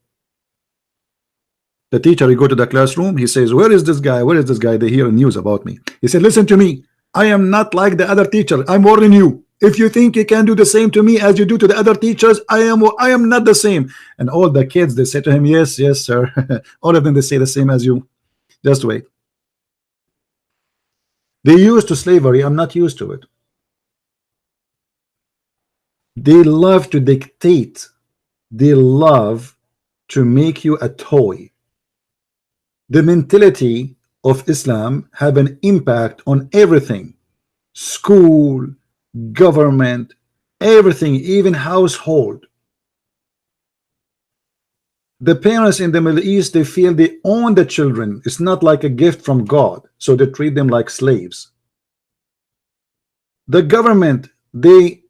The teacher, he go to the classroom, he says, where is this guy? Where is this guy? They hear news about me. He said, listen to me, I am not like the other teacher. I'm warning you. If you think you can do the same to me as you do to the other teachers, I am not the same. And all the kids, they say to him, yes, yes, sir. All of them, they say the same as you. Just wait. They used to slavery. I'm not used to it. They love to dictate. They love to make you a toy. The mentality of Islam have an impact on everything. School, government, everything, even household. The parents in the Middle East, they feel they own the children. It's not like a gift from God, so they treat them like slaves. The government, they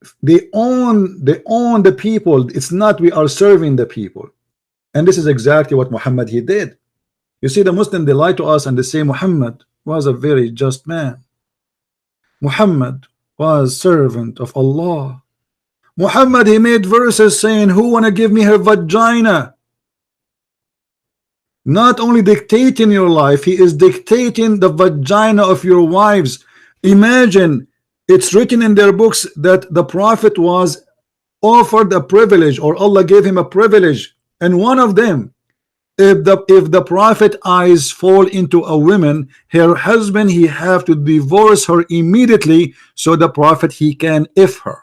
own the people. It's not we are serving the people. And this is exactly what Muhammad he did. You see, the Muslim, they lie to us and they say Muhammad was a very just man. Muhammad was servant of Allah. Muhammad, he made verses saying, who wanna give me her vagina? Not only dictating your life, he is dictating the vagina of your wives. Imagine, it's written in their books that the Prophet was offered a privilege, or Allah gave him a privilege, and one of them, if the Prophet eyes fall into a woman, her husband, he have to divorce her immediately, so the Prophet, he can if her.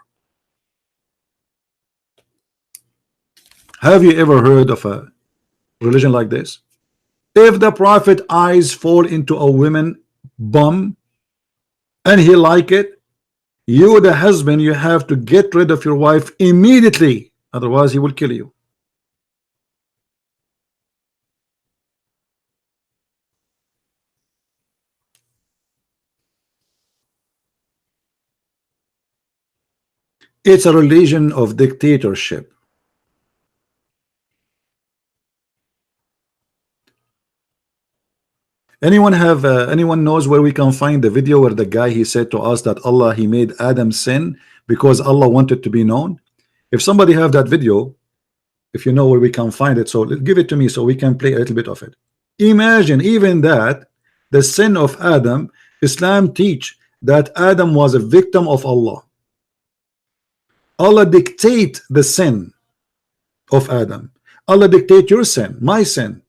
Have you ever heard of a religion like this? If the Prophet eyes fall into a woman bum and he like it, you, the husband, you have to get rid of your wife immediately, otherwise he will kill you. It's a religion of dictatorship. Anyone knows where we can find the video where the guy, he said to us that Allah, he made Adam sin because Allah wanted to be known? If somebody have that video, if you know where we can find it, so give it to me so we can play a little bit of it. Imagine, even that, the sin of Adam, Islam teach that Adam was a victim of Allah. Allah dictate the sin of Adam. Allah dictate your sin, my sin.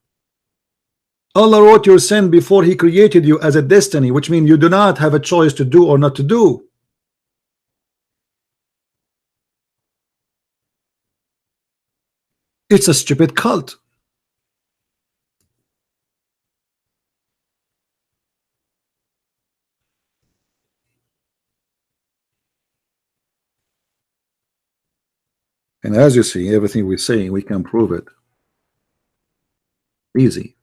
Allah wrote your sin before he created you as a destiny, which means you do not have a choice to do or not to do. It's a stupid cult. And as you see, everything we're saying, we can prove it. Easy.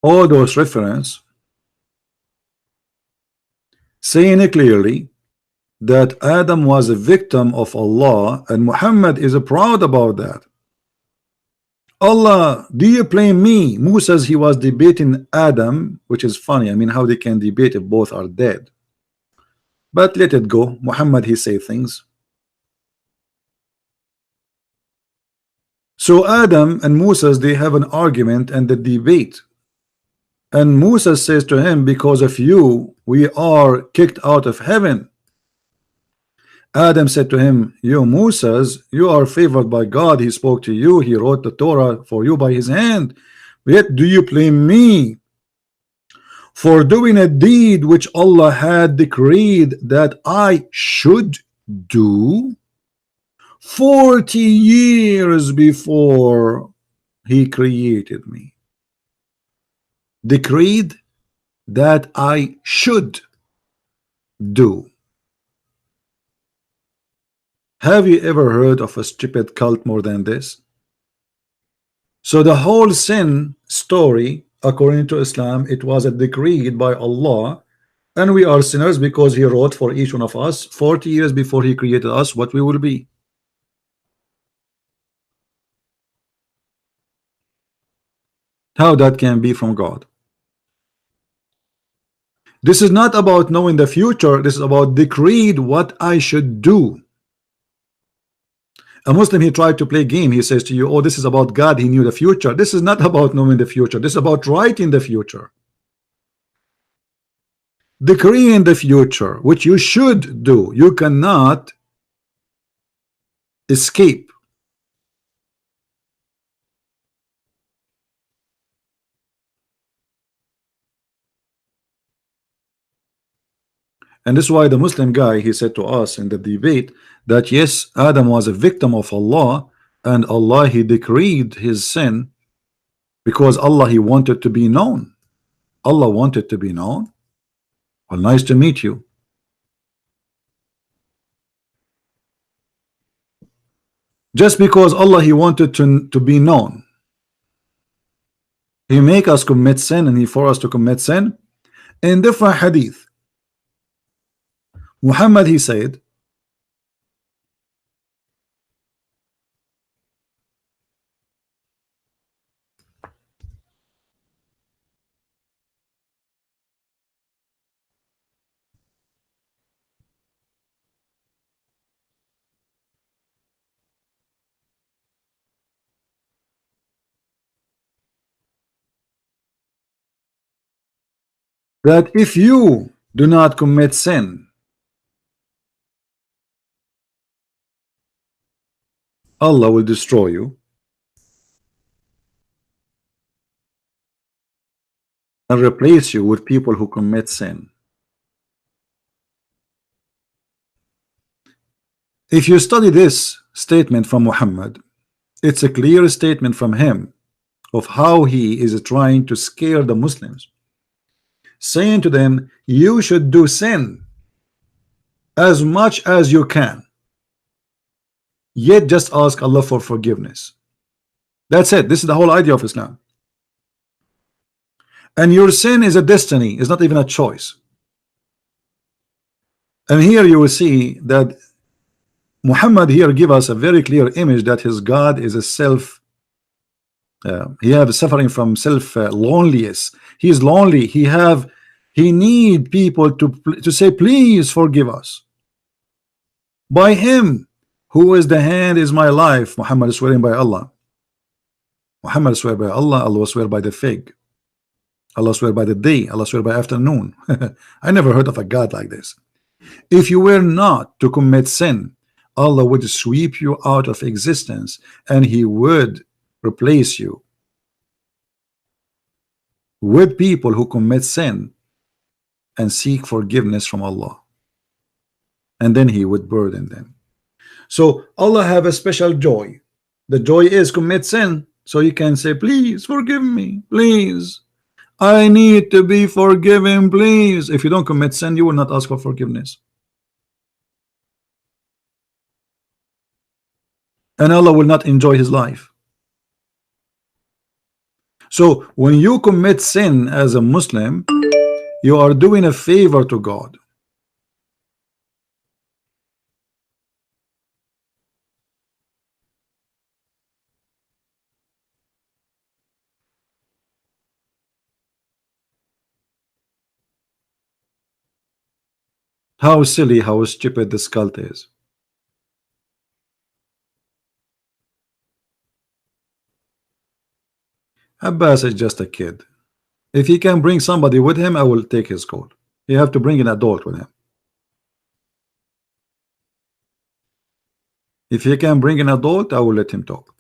All those references saying clearly that Adam was a victim of Allah, and Muhammad is proud about that. Allah, do you blame me? Musa says he was debating Adam, which is funny. I mean, how they can debate if both are dead? But let it go. Muhammad, he say things. So Adam and Musa, they have an argument and the debate. And Musa says to him, because of you, we are kicked out of heaven. Adam said to him, you Moses, you are favored by God. He spoke to you. He wrote the Torah for you by his hand. Yet do you blame me for doing a deed which Allah had decreed that I should do 40 years before he created me? Decreed that I should do. Have you ever heard of a stupid cult more than this? So the whole sin story, according to Islam, it was a decreed by Allah, and we are sinners because he wrote for each one of us 40 years before he created us what we will be. How that can be from God? This is not about knowing the future. This is about decreed what I should do. A Muslim, he tried to play game. He says to you, oh, this is about God. He knew the future. This is not about knowing the future. This is about writing the future. Decreeing the future, which you should do. You cannot escape. And this is why the Muslim guy, he said to us in the debate that yes, Adam was a victim of Allah, and Allah, he decreed his sin because Allah, he wanted to be known. Allah wanted to be known. Well, nice to meet you. Just because Allah, he wanted to be known, he make us commit sin, and he for us to commit sin. In different hadith, Muhammad, he said, that if you do not commit sin, Allah will destroy you and replace you with people who commit sin. If you study this statement from Muhammad, it's a clear statement from him of how he is trying to scare the Muslims, saying to them, you should do sin as much as you can, yet just ask Allah for forgiveness. That's it. This is the whole idea of Islam. And your sin is a destiny, it's not even a choice. And here you will see that Muhammad here give us a very clear image that his God is a self he have suffering from self loneliness. He is lonely. He need people to say please forgive us. By him who is the hand is my life. Muhammad is swearing by Allah. Muhammad swear by Allah. Allah swear by the fig. Allah swear by the day. Allah swear by afternoon. I never heard of a God like this. If you were not to commit sin, Allah would sweep you out of existence and he would replace you with people who commit sin and seek forgiveness from Allah, and then he would burden them. So Allah have a special joy. The joy is commit sin, so you can say please forgive me, please, I need to be forgiven, please. If you don't commit sin, you will not ask for forgiveness, and Allah will not enjoy his life. So when you commit sin as a Muslim, you are doing a favor to God. How silly, how stupid this cult is. Abbas is just a kid. If he can bring somebody with him, I will take his call. You have to bring an adult with him. If he can bring an adult, I will let him talk.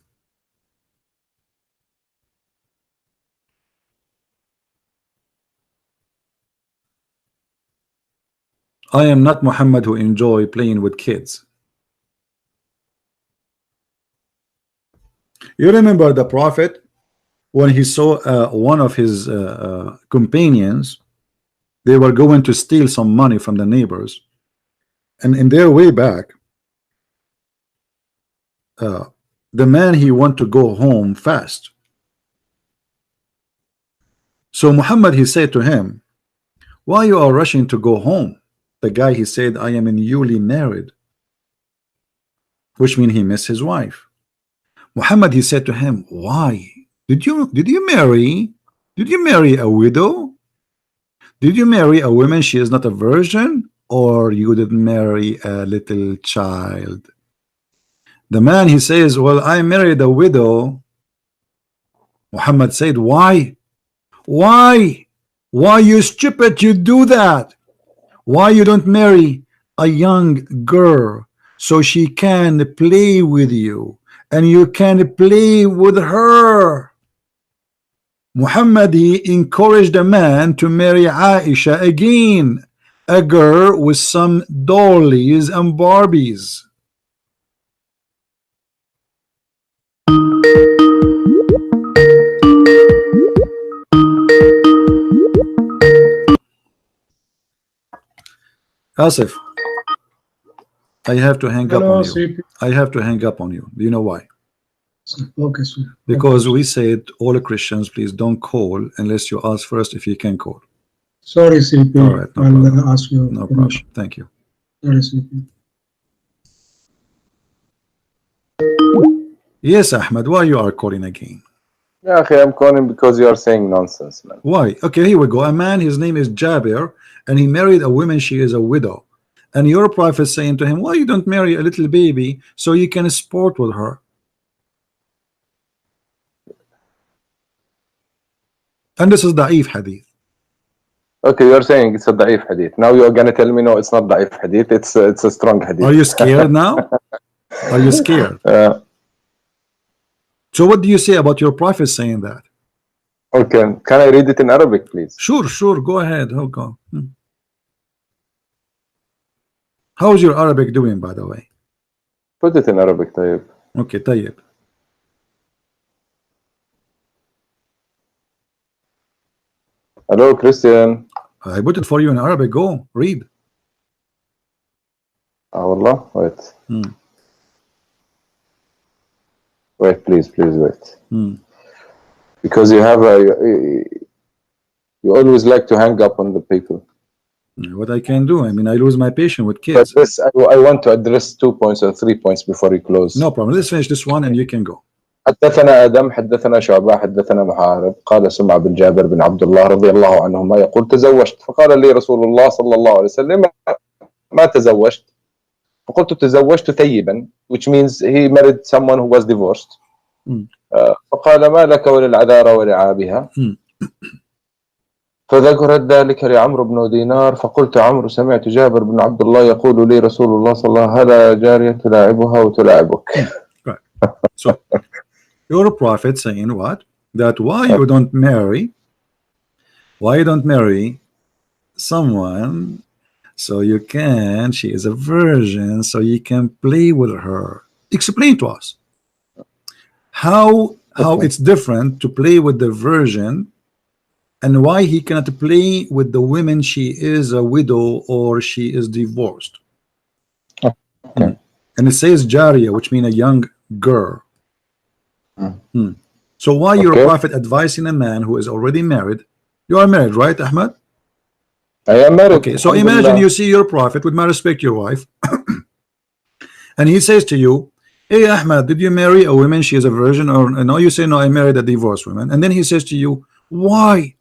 I am not Muhammad who enjoy playing with kids. You remember the Prophet when he saw one of his companions, they were going to steal some money from the neighbors, and in their way back, the man, he want to go home fast. So Muhammad, he said to him, why you are rushing to go home? The guy, he said, I am newly married, which means he missed his wife. Muhammad, he said to him, why? Did you marry a widow? Did you marry a woman she is not a virgin, or you did marry a little child? The man, he says, well, I married a widow. Muhammad said, why you stupid, you do that? Why you don't marry a young girl so she can play with you and you can play with her? Muhammad, he encouraged a man to marry Aisha again, a girl with some dollies and Barbies. Asif, I have to hang up on you. I have to hang up on you. Do you know why? Okay, sir. Because we said all Christians, please don't call unless you ask first if you can call. Sorry, CP. All right, no problem. I'll ask you. No problem. Thank you. Sorry, CP. Yes, Ahmed, why you are calling again? Yeah, okay, I'm calling because you are saying nonsense, man. Why? Okay, here we go. A man, his name is Jabir, and he married a woman, she is a widow. And your prophet saying to him, why you don't marry a little baby so you can sport with her? And this is da'if hadith. Okay, you're saying it's a da'if hadith. Now you're gonna tell me no, it's not da'if hadith. It's a strong hadith. Are you scared now? Are you scared? So what do you say about your prophet saying that? Okay, can I read it in Arabic, please? Sure, sure. Go ahead. Go. How is your Arabic doing, by the way? Put it in Arabic, طيب. Okay, طيب. Hello, Christian. I put it for you in Arabic. Go, read. Wallah, wait. Wait, please wait. Because you have you always like to hang up on the people. What I can do? I mean, I lose my patience with But kids. this, I want to address 2 points or 3 points before you close. No problem. Let's finish this one and you can go. حدثنا آدم حدثنا شعبة حدثنا محارب قال سمع بن جابر بن عبد الله رضي الله عنهما يقول تزوجت فقال لي رسول الله صلى الله عليه وسلم ما تزوجت فقلت تزوجت ثيبا, which means he married someone who was divorced. فقال ما لك وللعذارى ولعابها فذكرت ذلك لعمرو بن دينار فقلت عمرو سمعت جابر بن عبد الله يقول لي رسول الله صلى الله عليه وسلم هلا جارية تلاعبها وتلاعبك. Right. So your prophet saying what? That why you don't marry someone so you can, she is a virgin, so you can play with her. Explain to us how it's different to play with the virgin and why he cannot play with the women she is a widow or she is divorced. Okay. And it says Jariya, which means a young girl. So why your prophet advising a man who is already married? You are married, right, Ahmad? I am married. Okay, so imagine you see your prophet, with my respect, your wife, and he says to you, hey Ahmad, did you marry a woman, she is a virgin, or no? You say no, I married a divorced woman. And then he says to you, why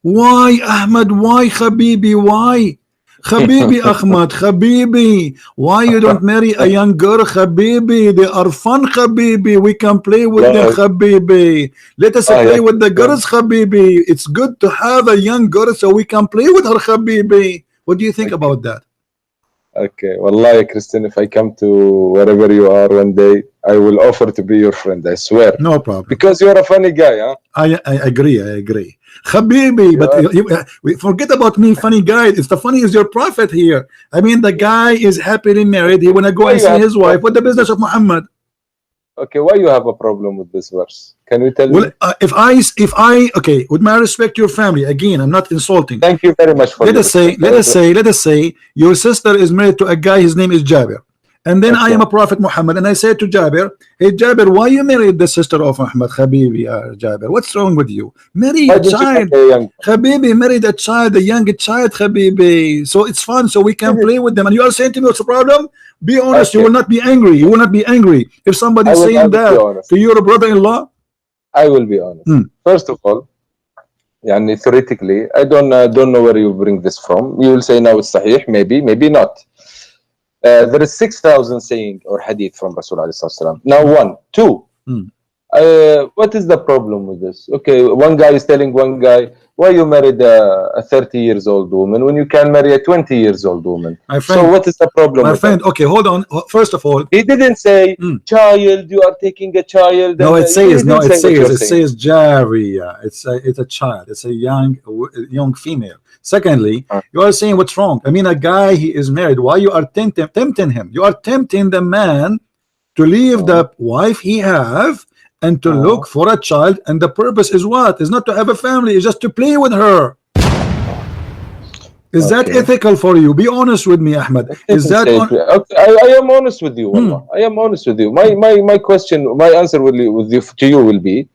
Ahmad, why Habibi, why Habibi Ahmad, Habibi, why you don't marry a young girl, Habibi? They are fun, Habibi, we can play with them, Habibi. Let us play with the girls, Habibi. It's good to have a young girl so we can play with her, Habibi. What do you think about that? Okay, Wallahi, Christian, if I come to wherever you are one day, I will offer to be your friend, I swear. No problem. Because you're a funny guy, huh? I agree. Habibi, but forget about me, funny guy. It's the funny is your prophet here. I mean, the guy is happily married. He wanna go and see his wife. What the business of Muhammad? Okay, why you have a problem with this verse? Can you tell me? If I okay, with my respect, your family. Again, I'm not insulting. Thank you very much for. Let us say your sister is married to a guy. His name is Jabir. And then I am a Prophet Muhammad, and I said to Jabir, hey Jabir, why you married the sister of Muhammad? Habibi, Jabir, what's wrong with you? Marry a child, Habibi, married a child, a young child, Habibi. So it's fun, so we can play with them. And you are saying to me, what's the problem? Be honest, you will not be angry. You will not be angry if somebody is saying that to your brother-in-law. I will be honest. First of all, theoretically, I don't know where you bring this from. You will say now it's sahih, maybe not. There is 6,000 saying or hadith from Rasulullah. Now 1, 2. What is the problem with this? Okay, one guy is telling one guy, why you married a 30 years old woman when you can marry a 20 years old woman? Friend, so what is the problem? My friend, okay, hold on. First of all, he didn't say child. You are taking a child. No, it says Jariya. It's a child. It's a young female. Secondly, you are saying what's wrong. I mean, a guy, he is married. Why you are tempting him? You are tempting the man to leave the wife he have and to look for a child. And the purpose is what? Is not to have a family. It's just to play with her. Is that ethical for you? Be honest with me, Ahmad. Is that I am honest with you. I am honest with you. My question, my answer to you will be.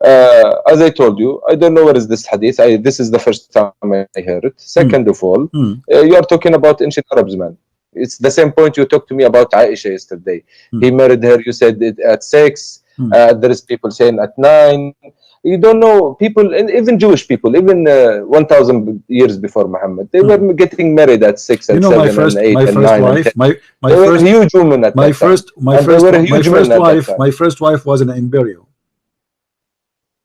As I told you, I don't know where is this hadith. This is the first time I heard it. Second of all, you are talking about ancient Arabs, man. It's the same point you talked to me about Aisha yesterday. He married her, you said it at 6. There is people saying at 9. You don't know people, and even Jewish people, even 1,000 years before Muhammad, they were getting married at 6 and 7 and 8 and 9 wife, and 10. They were huge women at that time. My first wife was an embryo.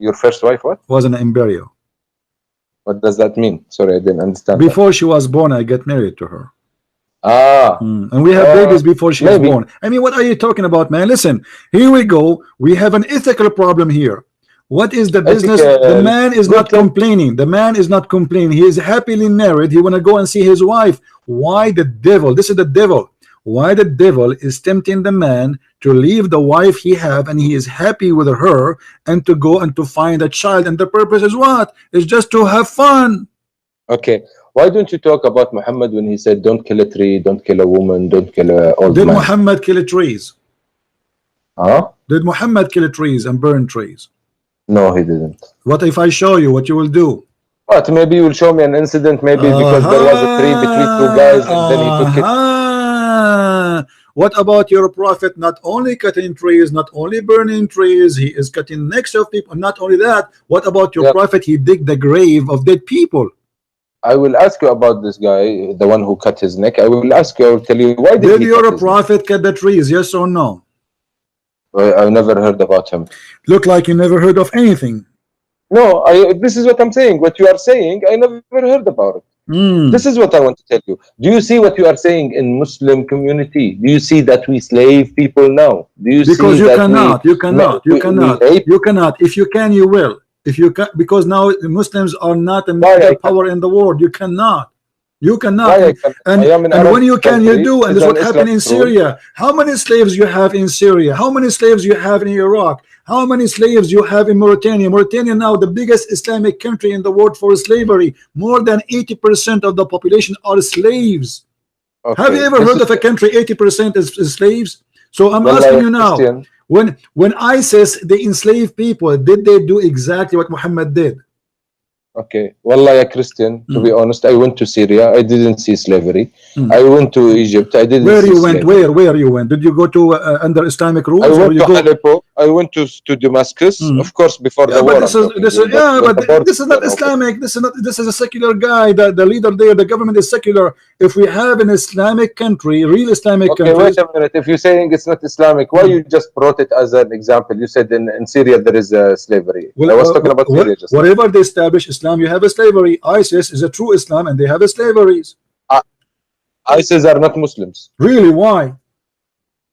Your first wife what? Was an embryo. What does that mean? Sorry, I didn't understand. Before she was born, I get married to her. And we have babies before she was born. I mean, what are you talking about, man? Listen, here we go. We have an ethical problem here. What is the business? The man is not complaining. The man is not complaining. He is happily married. He want to go and see his wife. Why the devil? This is the devil. Why the devil is tempting the man to leave the wife he have and he is happy with her and to go and to find a child, and the purpose is what? Is just to have fun. Okay. Why don't you talk about Muhammad when he said, don't kill a tree, don't kill a woman, don't kill a old man? Did Muhammad kill trees? Huh? Did Muhammad kill trees and burn trees? No, he didn't. What if I show you what you will do? What? Maybe you will show me an incident, maybe because there was a tree between two guys and then he took it. What about your prophet? Not only cutting trees, not only burning trees, he is cutting necks of people. Not only that, what about your prophet? He dig the grave of dead people. I will ask you about this guy, the one who cut his neck. I will ask you, I will tell you, why did your prophet cut the trees? Yes or no? I never heard about him. Look like you never heard of anything. No, this is what I'm saying. What you are saying, I never heard about it. This is what I want to tell you. Do you see what you are saying in Muslim community? Do you see that we slave people now? Do you because see you that cannot, you cannot. You cannot. If you can, you will. If you can, because now the Muslims are not a major power in the world. You cannot. You cannot. And when you can, you do. And this is what happened in Syria. How many slaves you have in Syria? How many slaves you have in Iraq? How many slaves you have in Mauritania? Mauritania now the biggest Islamic country in the world for slavery. More than 80% of the population are slaves. Okay. Have you ever heard of a country 80% is slaves? So I'm asking you now, when ISIS they enslave people, did they do exactly what Muhammad did? Okay, Wallah, a Christian, to be honest, I went to Syria. I didn't see slavery. I went to Egypt. I didn't Where see you went? slavery. Where you went? Did you go to under Islamic rules? I went to Aleppo. I went to Damascus, of course, before the war. This is not Islamic. This is a secular guy. The leader there, the government is secular. If we have an Islamic country, real Islamic country. Wait a minute. If you're saying it's not Islamic, why you just brought it as an example? You said in Syria there is slavery. Well, I was talking about Syria just whatever they establish Islam, you have a slavery. ISIS is a true Islam, and they have a slaveries. ISIS are not Muslims. Really? Why?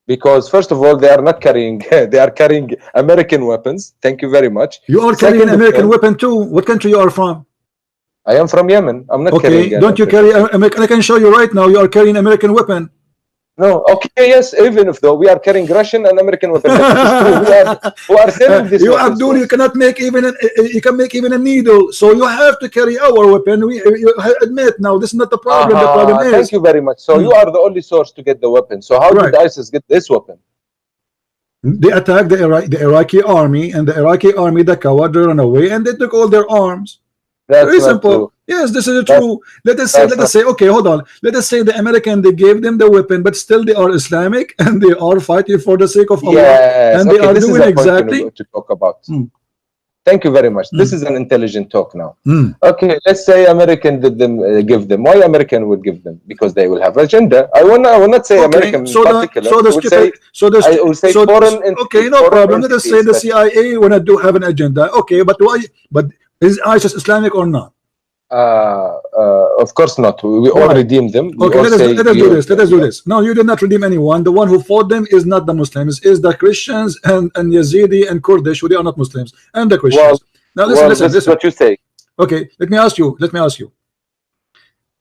Because first of all, they are not carrying. They are carrying American weapons. Thank you very much. You are carrying an American weapon too. What country you are from? I am from Yemen. I'm not carrying. Okay, don't you carry American? I can show you right now. You are carrying American weapon. No, okay, yes, even if though we are carrying Russian and American weapons. Who are selling this? You Abdul, you cannot make even you can make even a needle. So you have to carry our weapon. You admit now this is not the problem. The problem is. Thank you very much. So you are the only source to get the weapon. So how did ISIS get this weapon? They attacked the Iraqi army, and the Iraqi army, the coward, they ran away, and they took all their arms. That's very simple. True. Yes, this is true. Let us say, okay, hold on. Let us say the American, they gave them the weapon, but still they are Islamic and they are fighting for the sake of Allah. Yes. And they are doing exactly to talk about. Thank you very much. This is an intelligent talk now. Okay, let's say American did them give them. Why American would give them? Because they will have agenda. I will not say American in particular. I will say foreign. Okay, no problem. Let us say the CIA when I do have an agenda. Okay, but why? But is ISIS Islamic or not? Of course not. We all redeemed them. Okay, let us do this. No, you did not redeem anyone. The one who fought them is not the Muslims, is the Christians and Yazidi and Kurdish, who they are not Muslims, and the Christians. Now listen. This is what you say. Okay, let me ask you.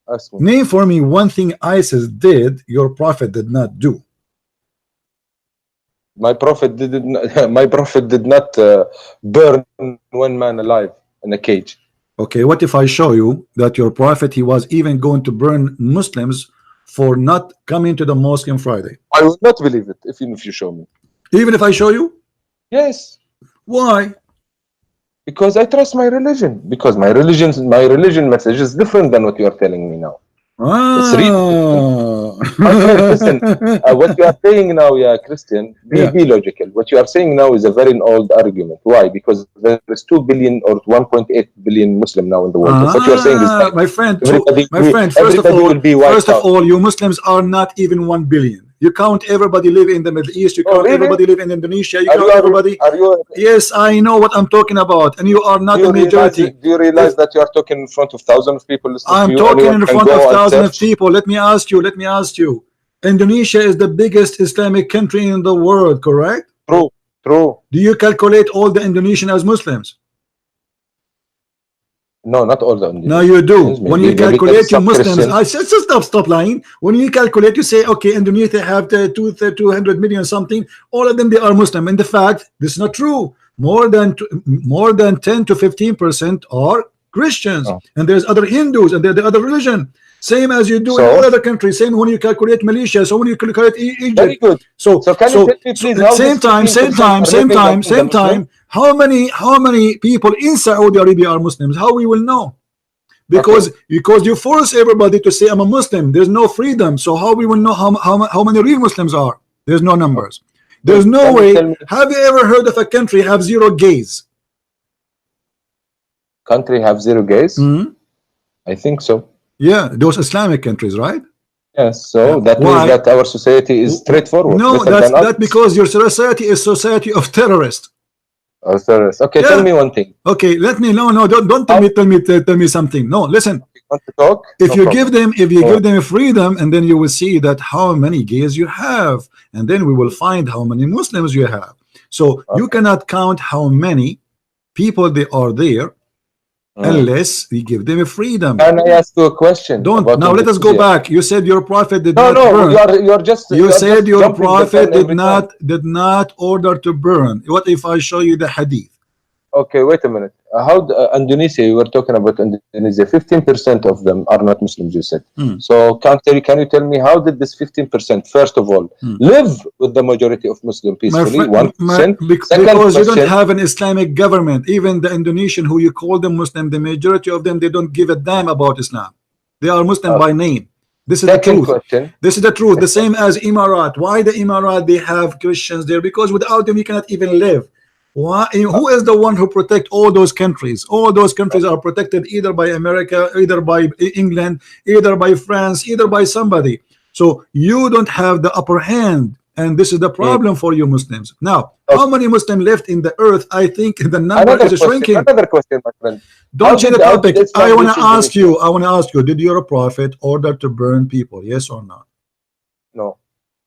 Ask me. Name for me one thing ISIS did your prophet did not do. My prophet did not burn one man alive in a cage. Okay, what if I show you that your prophet, he was even going to burn Muslims for not coming to the mosque on Friday? I will not believe it even if you show me. Even if I show you? Yes. Why? Because I trust my religion. Because my religion message is different than what you are telling me now. It's really listen, what you are saying now, Christian, be logical. What you are saying now is a very old argument. Why? Because there is 2 billion or 1.8 billion Muslim now in the world. What you are saying is that my friend, first of all, you Muslims are not even 1 billion. You count everybody live in the Middle East. You Oh, count really? everybody live in Indonesia. You Are count you, everybody. are you, Yes, I know what I'm talking about, and you are not do a you realize, majority. do you realize If that you are talking in front of thousands of people listening to I'm you? talking Anyone in can front of go and thousands of search. people, let me ask you. Indonesia is the biggest Islamic country in the world, correct? True, true. Do you calculate all the Indonesian as Muslims? No, not all the No, you do. Indonesians. When you Maybe there calculate is your some Muslims, Christian. I said, stop lying. When you calculate, you say, okay, Indonesia have 200 million something. All of them, they are Muslim. And the fact, this is not true. More than 10 to 15% are Christians, Oh. and there's other Hindus, and there's the other religion. Same as you do in So, all other countries. Same when you calculate Malaysia. So when you calculate very Egypt. good. So So can you tell me, please, how same this 15% are living among the Muslims? How many people in Saudi Arabia are Muslims? How we will know? Because you force everybody to say I'm a Muslim. There's no freedom. So how we will know how many real Muslims are? There's no numbers. There's no Can you way. tell me, Have you ever heard of a country have 0 gays? country have 0 gays? I think so. Yeah, those Islamic countries, right? Yes. So that Why? means that our society is straightforward. No, better that's than others. because your society is society of terrorists. Oh, terrorists. Okay, Yeah. tell me one thing. Okay, let me don't tell me something. No, listen. You want to talk? If No you problem. give them freedom, and then you will see that how many gays you have, and then we will find how many Muslims you have. So you cannot count how many people they are there unless we give them a freedom. Can I ask you a question? Don't about now. Let us go Indonesia? back. You said your prophet did No, not no, burn. you're just. You said just your jumping the prophet gun every time. did not order to burn. What if I show you the hadith? Okay, wait a minute. How Indonesia? You were talking about Indonesia. 15% of them are not Muslims. You said. So can you tell me how did this 15% first of all live with the majority of Muslim peacefully? 1%. Because you don't have an Islamic government. Even the Indonesian who you call them Muslim, the majority of them, they don't give a damn about Islam. They are Muslim by name. This is the truth. Question. This is the truth. The same as Emirat. Why the Emirat they have Christians there? Because without them you cannot even live. Why? Who is the one who protect all those countries? All those countries are protected either by America, either by England, either by France, either by somebody. So you don't have the upper hand, and this is the problem for you Muslims. Now, how many Muslims left in the earth? I think the number is shrinking. Another question, my friend. Don't change the topic. I want to ask you. Indonesia? Did your prophet order to burn people? Yes or no? No,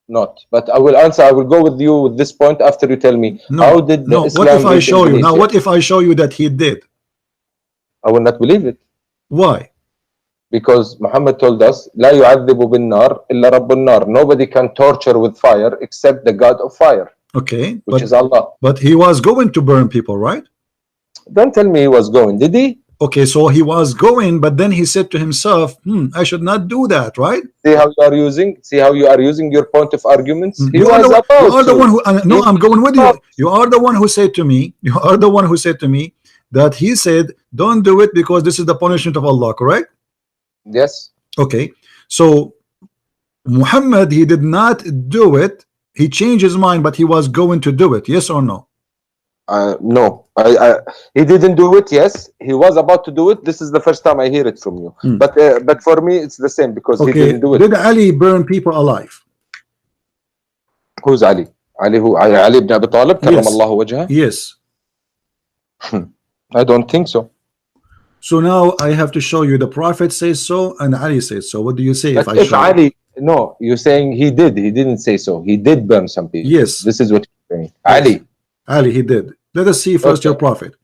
not. But I will answer. I will go with you with this point after you tell me. No, how did the no. Islam What if I reach show you? Now, Indonesia? what if I show you that he did? I will not believe it. Why? Because Muhammad told us, لا يعذب بالنار إلا رب النار. Nobody can torture with fire except the God of fire. Okay, which is Allah. But he was going to burn people, right? Don't tell me he was going. Did he? Okay, so he was going, but then he said to himself, I should not do that, right? See how you are using? See how you are using your point of arguments? He You are was the one who. No, He I'm going with you. was- You are the one who said to me. You are the one who said to me that he said, "Don't do it because this is the punishment of Allah." Correct? Yes. Okay. So Muhammad, he did not do it. He changed his mind, but he was going to do it. Yes or no? No, he didn't do it. Yes, he was about to do it. This is the first time I hear it from you. But for me, it's the same because he didn't do it. Did Ali burn people alive? Who's Ali? Ali ibn Abi Talib, Yes. karramallahu wajhah? Yes. I don't think so. So now I have to show you the Prophet says so and Ali says so. What do you say But if I if show you? Ali, no, you're saying he did. He didn't say so. He did burn some people. Yes. This is what you're saying. Yes. Ali, he did. Let us see first your prophet.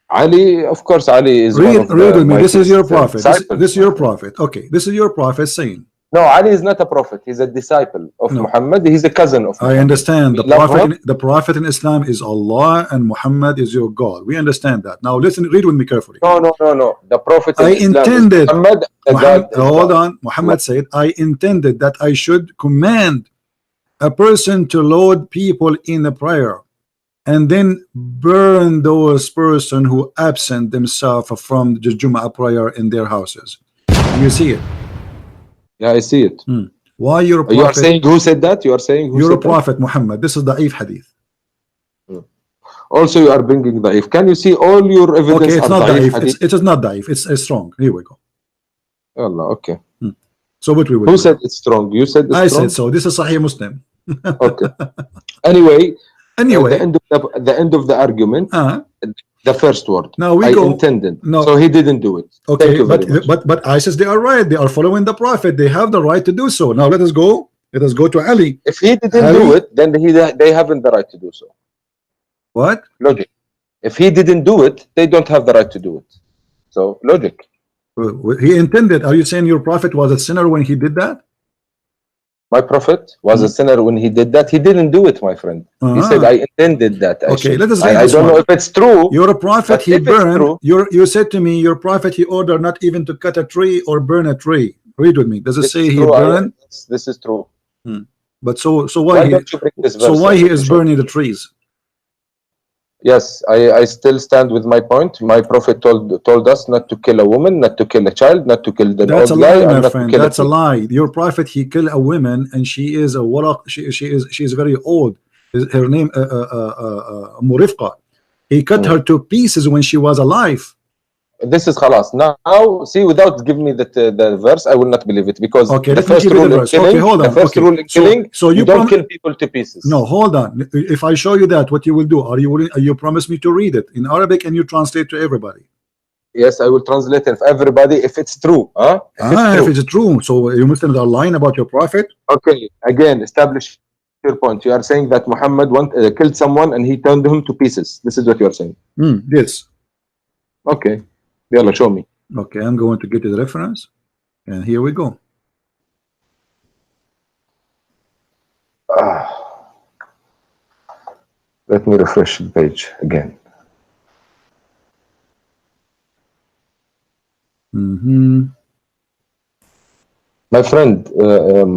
Ali, of course, Ali is one of Read with me. This is your mightiest, prophet. disciples. This is your prophet. Okay, this is your prophet saying. No, Ali is not a prophet. He's a disciple of Muhammad. He's a cousin of Muhammad. I understand. We love him. The prophet in Islam is Allah and Muhammad is your God. We understand that. Now listen, read with me carefully. No. The prophet in I Islam intended. is Muhammad. Hold on. Muhammad said, I intended that I should command a person to load people in a prayer and then burn those person who absent themselves from the Jumu'ah prayer in their houses. You see it? Yeah, I see it. Why your prophet? You are saying who said that? You are saying who You're a said that? prophet, Muhammad. This is da'if hadith. Also, you are bringing da'if. Can you see all your evidence? Okay, it's are not da'if da'if. hadith? It is not da'if. It's strong. Here we go. Allah, okay. So what we will Who do? said it's strong? You said it's I strong? said so. This is Sahih Muslim. Okay. Anyway, Anyway, the end of the argument, the first word. now we I go. intended. No. So he didn't do it. Okay, Thank you very much. but ISIS, they are right. They are following the Prophet. They have the right to do so. Now let us go. Let us go to Ali. If he didn't do it, then they haven't the right to do so. What? Logic. If he didn't do it, they don't have the right to do it. So logic. He intended. Are you saying your Prophet was a sinner when he did that? My Prophet was a sinner when he did that. He didn't do it, my friend. He said, I intended that. Okay, let us read I this don't one. know if it's true. Your Prophet, he if it's burned. true- You said to me, your Prophet, he ordered not even to cut a tree or burn a tree. Read with me. Does it This say is he true. burned? This is true. But so why Why he don't you bring this so verse why up he to is show? burning the trees? Yes, I still stand with my point. My Prophet told us not to kill a woman, not to kill a child, not to kill the That's a old guy, lie, and my not friend. to kill That's a a tree. lie. Your Prophet, he killed a woman, and she is a waraq. She is very old. Her name Murifqa. He cut her to pieces when she was alive. This is khalas. Now, see, without giving me the verse, I will not believe it, because Okay, the let me first give you rule the in verse. killing, Okay, hold on. the first Okay. rule in killing, So you don't kill people to pieces. No, hold on. If I show you that, what you will do? Are you willing? You promise me to read it in Arabic and you translate to everybody. Yes, I will translate it for everybody if it's true. Huh? If it's true. So you Muslims are lying about your Prophet? Okay, again, establish your point. You are saying that Muhammad killed someone and he turned him to pieces. This is what you are saying. Yes. Okay, Yalla, show me. Okay, I'm going to get you the reference, and here we go. Let me refresh the page again. My friend,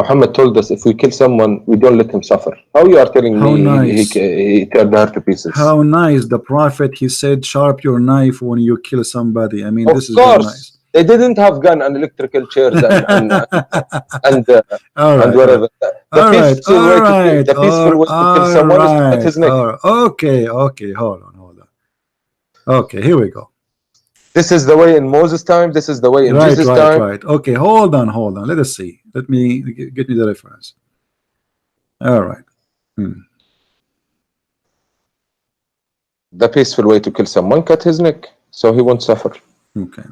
Muhammad told us if we kill someone, we don't let him suffer. How you are telling How me nice. he turned her to pieces? How nice. The Prophet, he said, sharp your knife when you kill somebody. I mean, Of this is course, very nice. they didn't have gun and electrical chairs and All right, whatever. all right, The peaceful way to kill someone is to cut his neck. Okay, hold on. Okay, here we go. This is the way in Moses' time. This is the way in Jesus' time. Right. Okay, hold on. Let us see. Let me get me the reference. All right. The peaceful way to kill someone, cut his neck, so he won't suffer. Okay.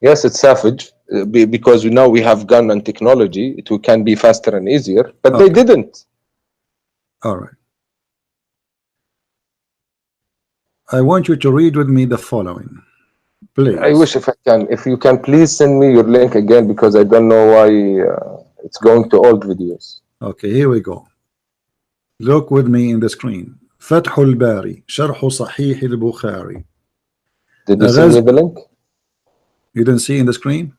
Yes, it's savage because now we have gun and technology. It can be faster and easier, but they didn't. All right. I want you to read with me the following, please. I wish if you can please send me your link again, because I don't know why it's going to old videos. Okay, here we go. Look with me in the screen. فتح الباري شرح صحيح البخاري. Did you send me the link? You didn't see in the screen?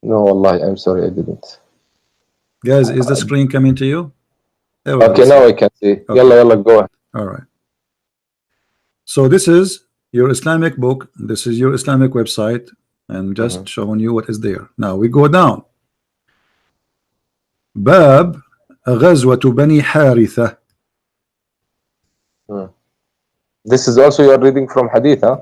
No, Allah, I'm sorry, I didn't. Guys, is the screen coming to you? Okay, now I can see. Okay. Yalla, go ahead. All right. So this is your Islamic book. This is your Islamic website. And just showing you what is there. Now we go down. Bab غزوة بني حارثة. This is also you are reading from hadith, huh?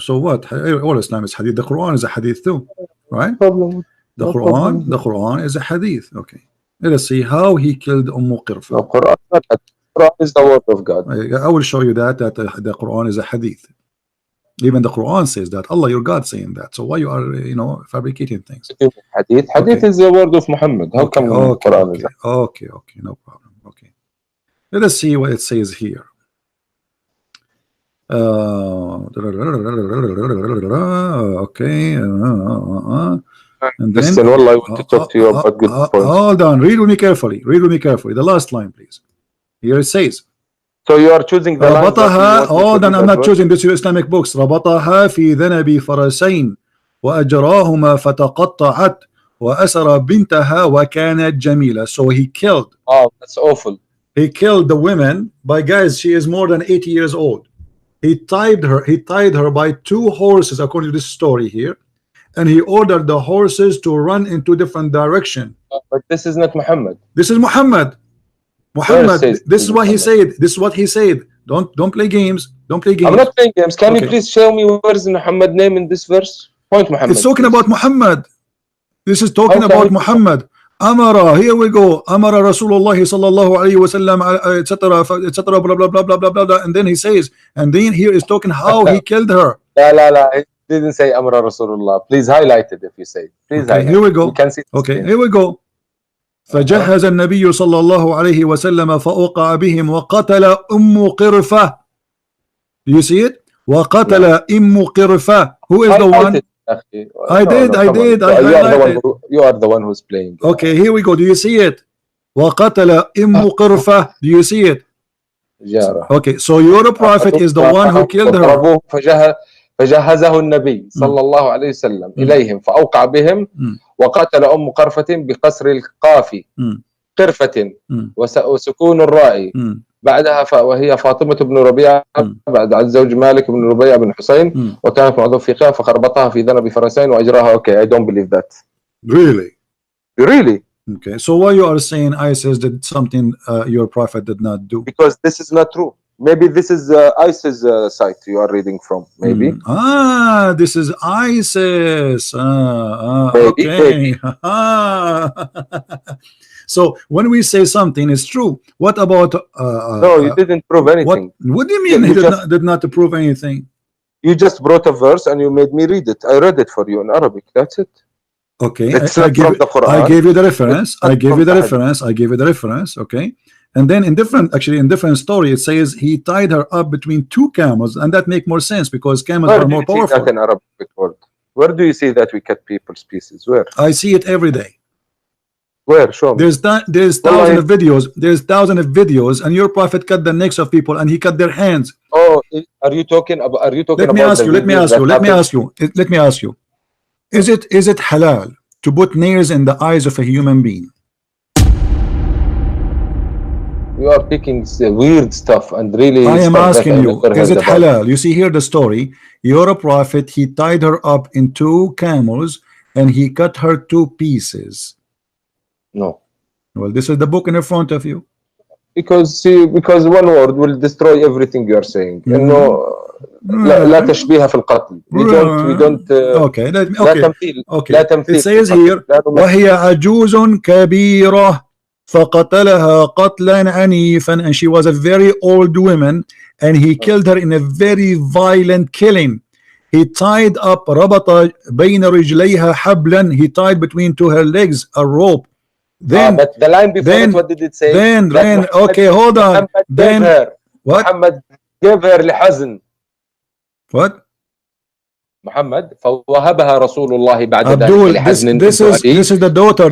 So what? All Islam is hadith. The Quran is a hadith too, right? No problem. The Quran is a hadith. Okay. Let us see how he killed Qirfa. No, Quran is the word of God. I will show you that the Quran is a hadith. Even the Quran says that. Allah, your God, saying that. So why you are fabricating things? Hadith is the word of Muhammad. How come Quran is that? Okay, no problem. Okay. Let us see what it says here. Okay. And then, listen, I want to talk to you about good points. Hold on, read with me carefully. The last line, please. Here it says. So you are choosing the line. Hold on, I'm not choosing this. Your Islamic books. ربطها في ذنب فرسين وأجراهما فتقطعت وأسر بنتها وكانت جميلة. So he killed. Oh, that's awful. He killed the women by, guys, she is more than 80 years old. He tied her by 2 horses, according to this story here, and he ordered the horses to run in 2 different directions. But this is not Muhammad. This is Muhammad. This is what he said. This is what he said. Don't play games. Don't play games. I'm not playing games. Can you please show me where is Muhammad name in this verse? Point Muhammad. It's talking about Muhammad. This is talking Okay. about Muhammad. Amara, here we go. Amara Rasulullah sallallahu alayhi wa sallam, etc., etc., blah, blah, blah, blah, blah, blah, blah. And then he says, and then here is talking how he killed her. La la la. It didn't say Amra Rasulullah. Please highlight it if you say. Please Okay, highlight. here we go. We can see. Okay, here we go. فجهز النبي صلى الله عليه وسلم فأوقع بهم وقتل قرفة. Do you see it? وقتل قرفة. Who is the one? I did. I highlighted. You are the one who's playing. Okay, here we go. Do you see it? وقتل قرفة. Do you see it? جارة. Okay, so your prophet is the one who killed her. فجهزه النبي صلى الله عليه وسلم إليهم فأوقع بهم وقتل قرفة بقصر القاف قرفة وسكون الراء بعدها وهي فاطمة بن ربيعة بعد عن زوج مالك بن ربيعة بن حسين وكانت معظم في قاف فخربطها في ذنب فرسين وأجراها. Okay, I don't believe that. Really? Really? Okay, so why you are saying ISIS did something your prophet did not do? Because this is not true. Maybe this is ISIS site you are reading from. Maybe. This is ISIS. Maybe. Okay. So when we say something is true, what about? No, you didn't prove anything. What do you mean he did not prove anything? You just brought a verse and you made me read it. I read it for you in Arabic. That's it. Okay, It's not from the Quran. I gave you the reference. I gave you the reference. Okay, and then in different story, it says he tied her up between two camels, and that make more sense because camels are more powerful. That in Arabic word? Where do you see that we cut people's pieces? Where? I see it every day. Where? Show me. There's thousands of videos. There's thousands of videos, and your prophet cut the necks of people, and he cut their hands. Oh, are you talking about? Are you talking Let me about? Let me ask you. Is it halal to put nails in the eyes of a human being? You are picking weird stuff and really. I am asking you, is it halal? You see here the story. Your prophet, he tied her up in two camels and he cut her to pieces. No. Well, this is the book in front of you. Because one word will destroy everything you are saying. You know. لا تشبيه في القتل. We don't. Okay. لا تمثيل. It says here وهي عجوز كبيرة فقتلها قتلا عنيفا, and she was a very old woman and he killed her in a very violent killing. He tied up ربط بين رجليها حبلا. He tied between to her legs a rope. Then but the line before it, what did it say? Then okay, hold on. Then what? Muhammad gave her لحزن. What? Muhammad فوهبها رسول الله بعد Abdul, ذلك this is the daughter.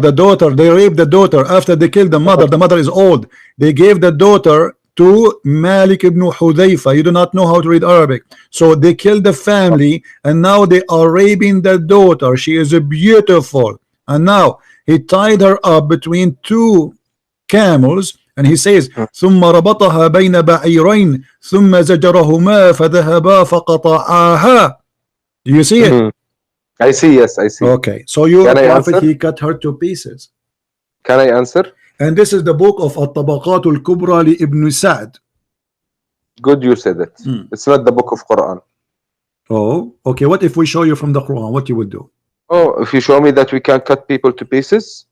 They raped the daughter after they killed the mother. The mother is old. They gave the daughter to Malik ibn Hudayfa. You do not know how to read Arabic, so they killed the family, and now they are raping the daughter. She is beautiful, and now he tied her up between two camels. And he says, ثم ربطها بين بعيرين ثم زجرهما فذهبا فقطعاها. Do you see it? I see. Yes, I see. Okay, so your prophet, he cut her to pieces. Can I answer? And this is the book of الطبقات الكبرى لابن سعد. Good, you said it. It's not the book of Quran. Oh, okay. What if we show you from the Quran? What you will do? Oh, if you show me that we can cut people to pieces.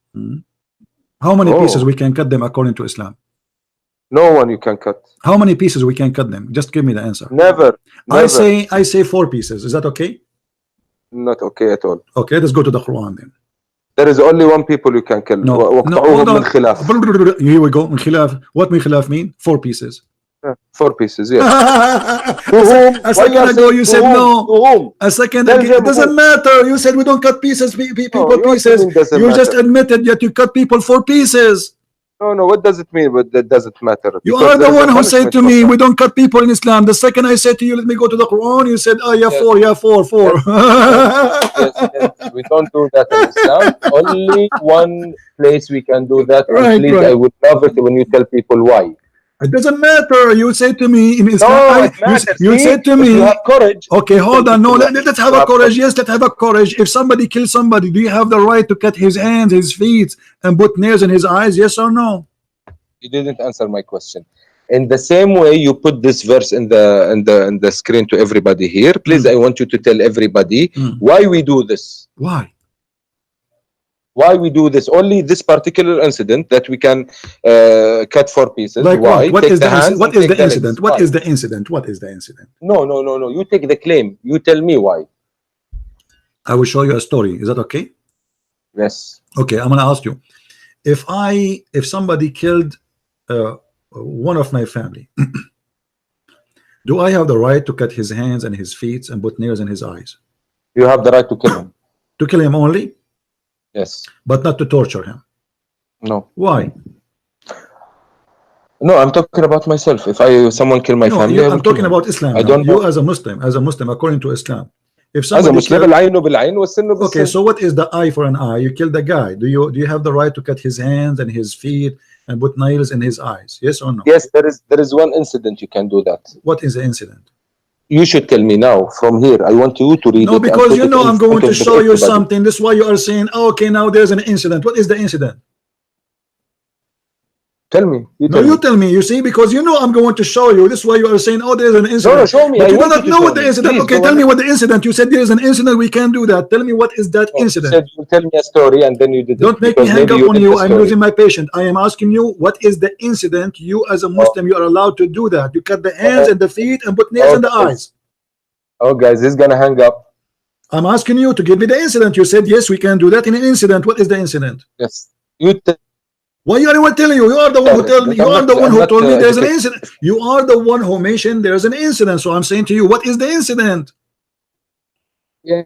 How many pieces we can cut them according to Islam? No one you can cut. How many pieces we can cut them? Just give me the answer. Never. I say 4 pieces. Is that okay? Not okay at all. Okay, let's go to the Quran then. There is only one people you can kill. No, من خلاف. Here we go. من خلاف. What من خلاف mean? 4 pieces. 4 pieces, yes. A second ago you said no. A second ago, it doesn't matter. You said we don't cut pieces, people pieces. You just admitted that you cut people 4 pieces. No, what does it mean? But that doesn't matter. You are the one who said to me, we don't cut people in Islam. The second I said to you, let me go to the Quran, you said, yeah, 4. Yes, we don't do that in Islam. Only one place we can do that. Right, please, I would love it when you tell people why. It doesn't matter. You say to me in Islam. No, it matters. You said to me. You have courage. Okay, hold on. No, let's have a courage. Yes, let's have a courage. If somebody kills somebody, do you have the right to cut his hands, his feet, and put nails in his eyes? Yes or no? You didn't answer my question. In the same way you put this verse in the screen to everybody here. Please, I want you to tell everybody why we do this. Why? Why we do this? Only this particular incident that we can cut 4 pieces. Like Why? what Take is the the hands what and is take the the legs. incident? What Why? is the incident? What is the incident? No, no, no, no. You take the claim. You tell me why. I will show you a story. Is that okay? Yes. Okay, I'm gonna ask you. If somebody killed one of my family, do I have the right to cut his hands and his feet and put nails in his eyes? You have the right to kill him. To kill him only, Yes. but not to torture him. No. Why? No, I'm talking about myself. If someone kill my No, family, I will I'm kill talking him. about Islam I now. don't You know. as a Muslim, according to Islam, if As a somebody Muslim, killed, العين بالعين والسن بالسن. okay, so what is the eye for an eye? You killed the guy. Do you have the right to cut his hands and his feet and put nails in his eyes? Yes or no? Yes, there is one incident you can do that. What is the incident? You should tell me now from here. I want you to read it. No, and because put you it know in I'm going front to of show you everybody. something. That's why you are saying, oh, okay, now there's an incident. What is the incident? Tell me. You No, tell you me. tell me. You see, because you know I'm going to show you. This is why you are saying, oh, there's an incident. No, show me. But I you do want not you to know show what the me. incident. Please, Okay, go tell me ahead. what the incident. You said there is an incident. We can do that. Tell me what is that No, you incident. said you tell me a story and then you did Don't it. make me Because hang maybe up you on did you. the I'm story. losing my patience. I am asking you, what is the incident? You as a Muslim, you are allowed to do that. You cut the hands and the feet and put nails in the eyes. Oh, guys, he's gonna hang up. I'm asking you to give me the incident. You said yes, we can do that in an incident. What is the incident? Yes. You tell Why you are the one telling you? You are the one who told me. You are the one who told me there's an incident. You are the one who mentioned there's an incident. So I'm saying to you, what is the incident? Yeah.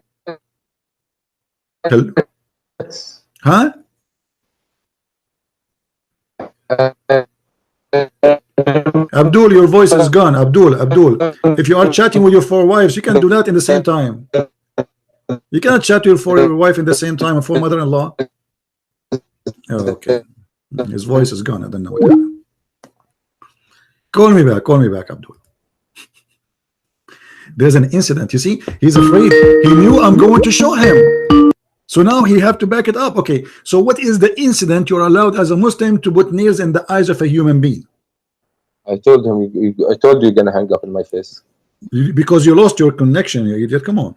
Huh? Abdul, your voice is gone. Abdul, if you are chatting with your 4 wives, you can do that in the same time. You cannot chat with your wife in the same time and 4 mother-in-law. Oh, okay. His voice is gone. I don't know what happened. Call me back, Abdul. There's an incident. You see, he's afraid. He knew I'm going to show him. So now he have to back it up. Okay, so what is the incident you're allowed as a Muslim to put nails in the eyes of a human being? I told him. I told you you're gonna hang up in my face. Because you lost your connection, you idiot. Come on.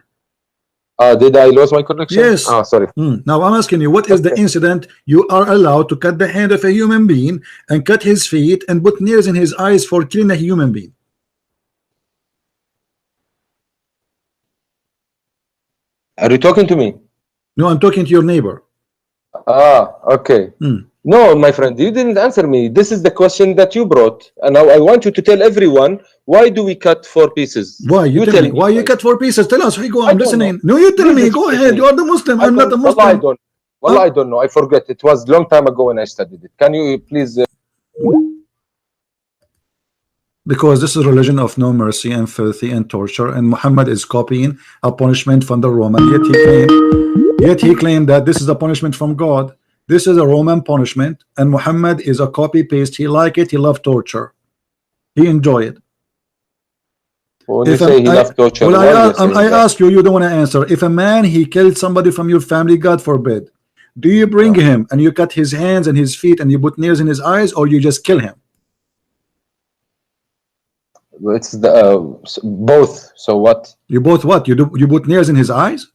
Did I lose my connection? Yes. Sorry. Now I'm asking you, what is the incident you are allowed to cut the hand of a human being and cut his feet and put nails in his eyes for killing a human being? Are you talking to me? No, I'm talking to your neighbor. Okay. No, my friend, you didn't answer me. This is the question that you brought, and now I want you to tell everyone, why do we cut 4 pieces? Why? You tell me. Why you cut 4 pieces? Tell us. Go. I'm listening. No, you tell me. Go ahead. You are the Muslim. I'm not a Muslim. I don't. Well, I don't know. I forget. It was a long time ago when I studied it. Can you please? Because this is a religion of no mercy and filthy and torture, and Muhammad is copying a punishment from the Roman. Yet he claimed that this is a punishment from God. This is a Roman punishment, and Muhammad is a copy paste. He like it. He loved torture. He enjoy it. When you say he loved torture, well, I ask you. You don't want to answer. If a man he killed somebody from your family, God forbid, do you bring him and you cut his hands and his feet and you put nails in his eyes, or you just kill him? It's the both. So what? You both what? You put nails in his eyes?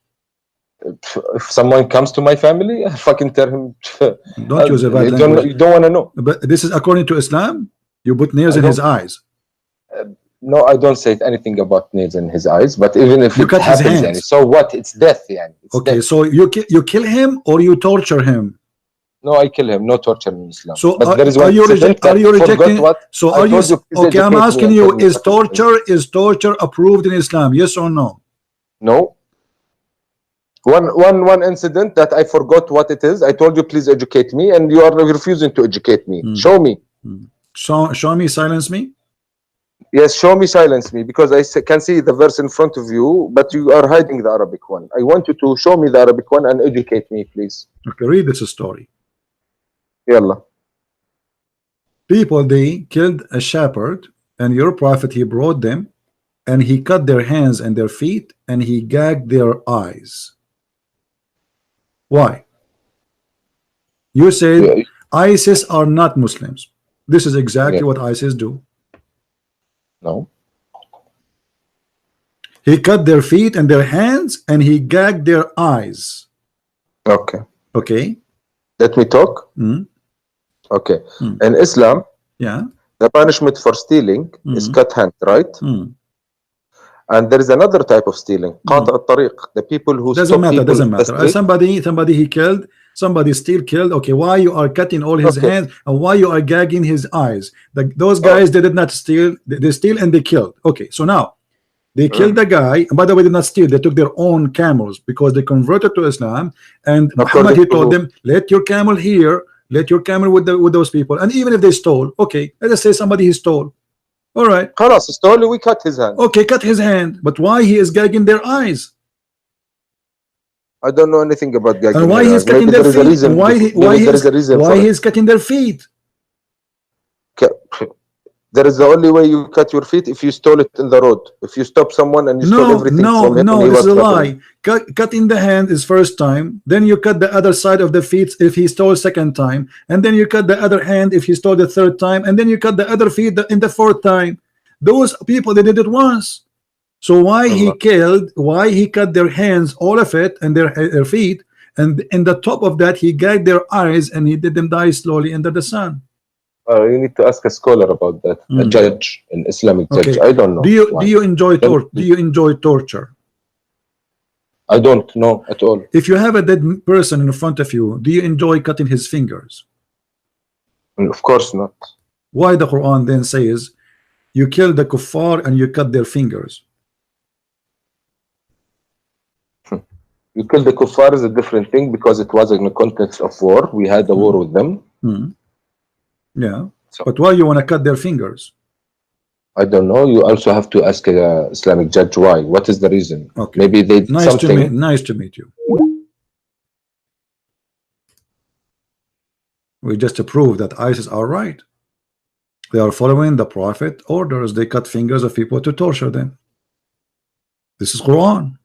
If someone comes to my family, I fucking tell him. Don't use a bad language. You don't want to know. But this is according to Islam. You put nails in his eyes. No, I don't say anything about nails in his eyes. But even if you it cut happens, his hands. so what? It's death, it's okay. Death. So you kill him or you torture him? No, I kill him. No torture in Islam. So but there is one are you rejecting? What so are you? Okay, I'm asking you: is torture approved in Islam? Yes or no? No. One incident that I forgot what it is. I told you please educate me, and you are refusing to educate me. Show me. Show me. Silence me. Yes, show me. Silence me, because I can see the verse in front of you, but you are hiding the Arabic one. I want you to show me the Arabic one and educate me, please. Okay, read this story. Yalla. People, they killed a shepherd, and your prophet, he brought them, and he cut their hands and their feet, and he gagged their eyes. Why? You said ISIS are not Muslims. This is exactly what ISIS do. No. He cut their feet and their hands, and he gagged their eyes. Okay. Okay. Let me talk. Okay. In Islam, Yeah. the punishment for stealing is cut hand, right? And there is another type of stealing, قاطع الطريق, the people who stop people doesn't in the matter. street. Somebody he killed, somebody still killed. Okay, why you are cutting all his hands and why you are gagging his eyes? Those guys they did not steal, they steal and they killed. Okay, so now they killed the guy, and by the way, they did not steal, they took their own camels because they converted to Islam, and Muhammad he told them, let your camel here, let your camel with those people, and even if they stole, okay, let us say somebody he stole. All right. خلاص stole, we cut his hand. Okay, cut his hand. But why he is gagging their eyes? I don't know anything about gagging. And why he's cutting their feet? Why he is cutting their feet? There is the only way you cut your feet if you stole it in the road. If you stop someone and you stole everything from him. No, this is a lie. Cutting the hand is first time, then you cut the other side of the feet if he stole second time, and then you cut the other hand if he stole the third time, and then you cut the other feet in the fourth time. Those people, they did it once. So why he killed, why he cut their hands, all of it, and their feet, and in the top of that he gagged their eyes and he did them die slowly under the sun? You need to ask a scholar about that, a judge, an Islamic judge. I don't know. Do you enjoy torture? I don't know at all. If you have a dead person in front of you, do you enjoy cutting his fingers? Of course not. Why the Quran then says you kill the kuffar and you cut their fingers? You kill the kuffar is a different thing because it was in the context of war. We had a war with them. Yeah, but why you want to cut their fingers? I don't know. You also have to ask a Islamic judge why. What is the reason? Okay. Maybe they did something. Nice to meet you. We just prove that ISIS are right. They are following the Prophet orders. They cut fingers of people to torture them. This is Quran.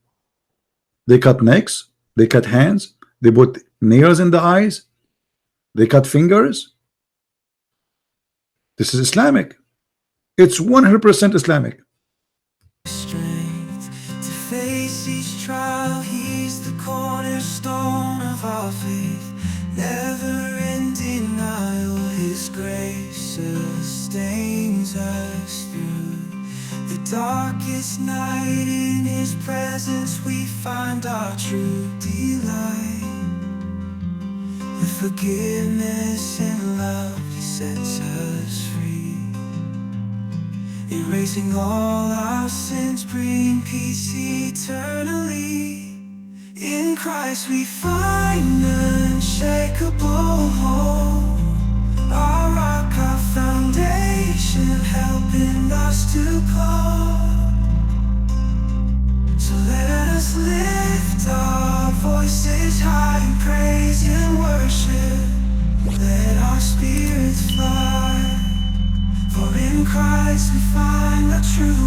They cut necks. They cut hands. They put nails in the eyes. They cut fingers. This is Islamic. It's 100% Islamic. Strength to face each trial, he's the cornerstone of our faith. Never in denial, his grace sustains us through the darkest night. In his presence we find our true delight. With forgiveness and love, he sets us free, erasing all our sins, bring peace eternally. In Christ we find unshakable hope, our rock, our foundation, helping us to go. So let us lift our voices high in praise and worship. Let our spirits fly, for in Christ we find the true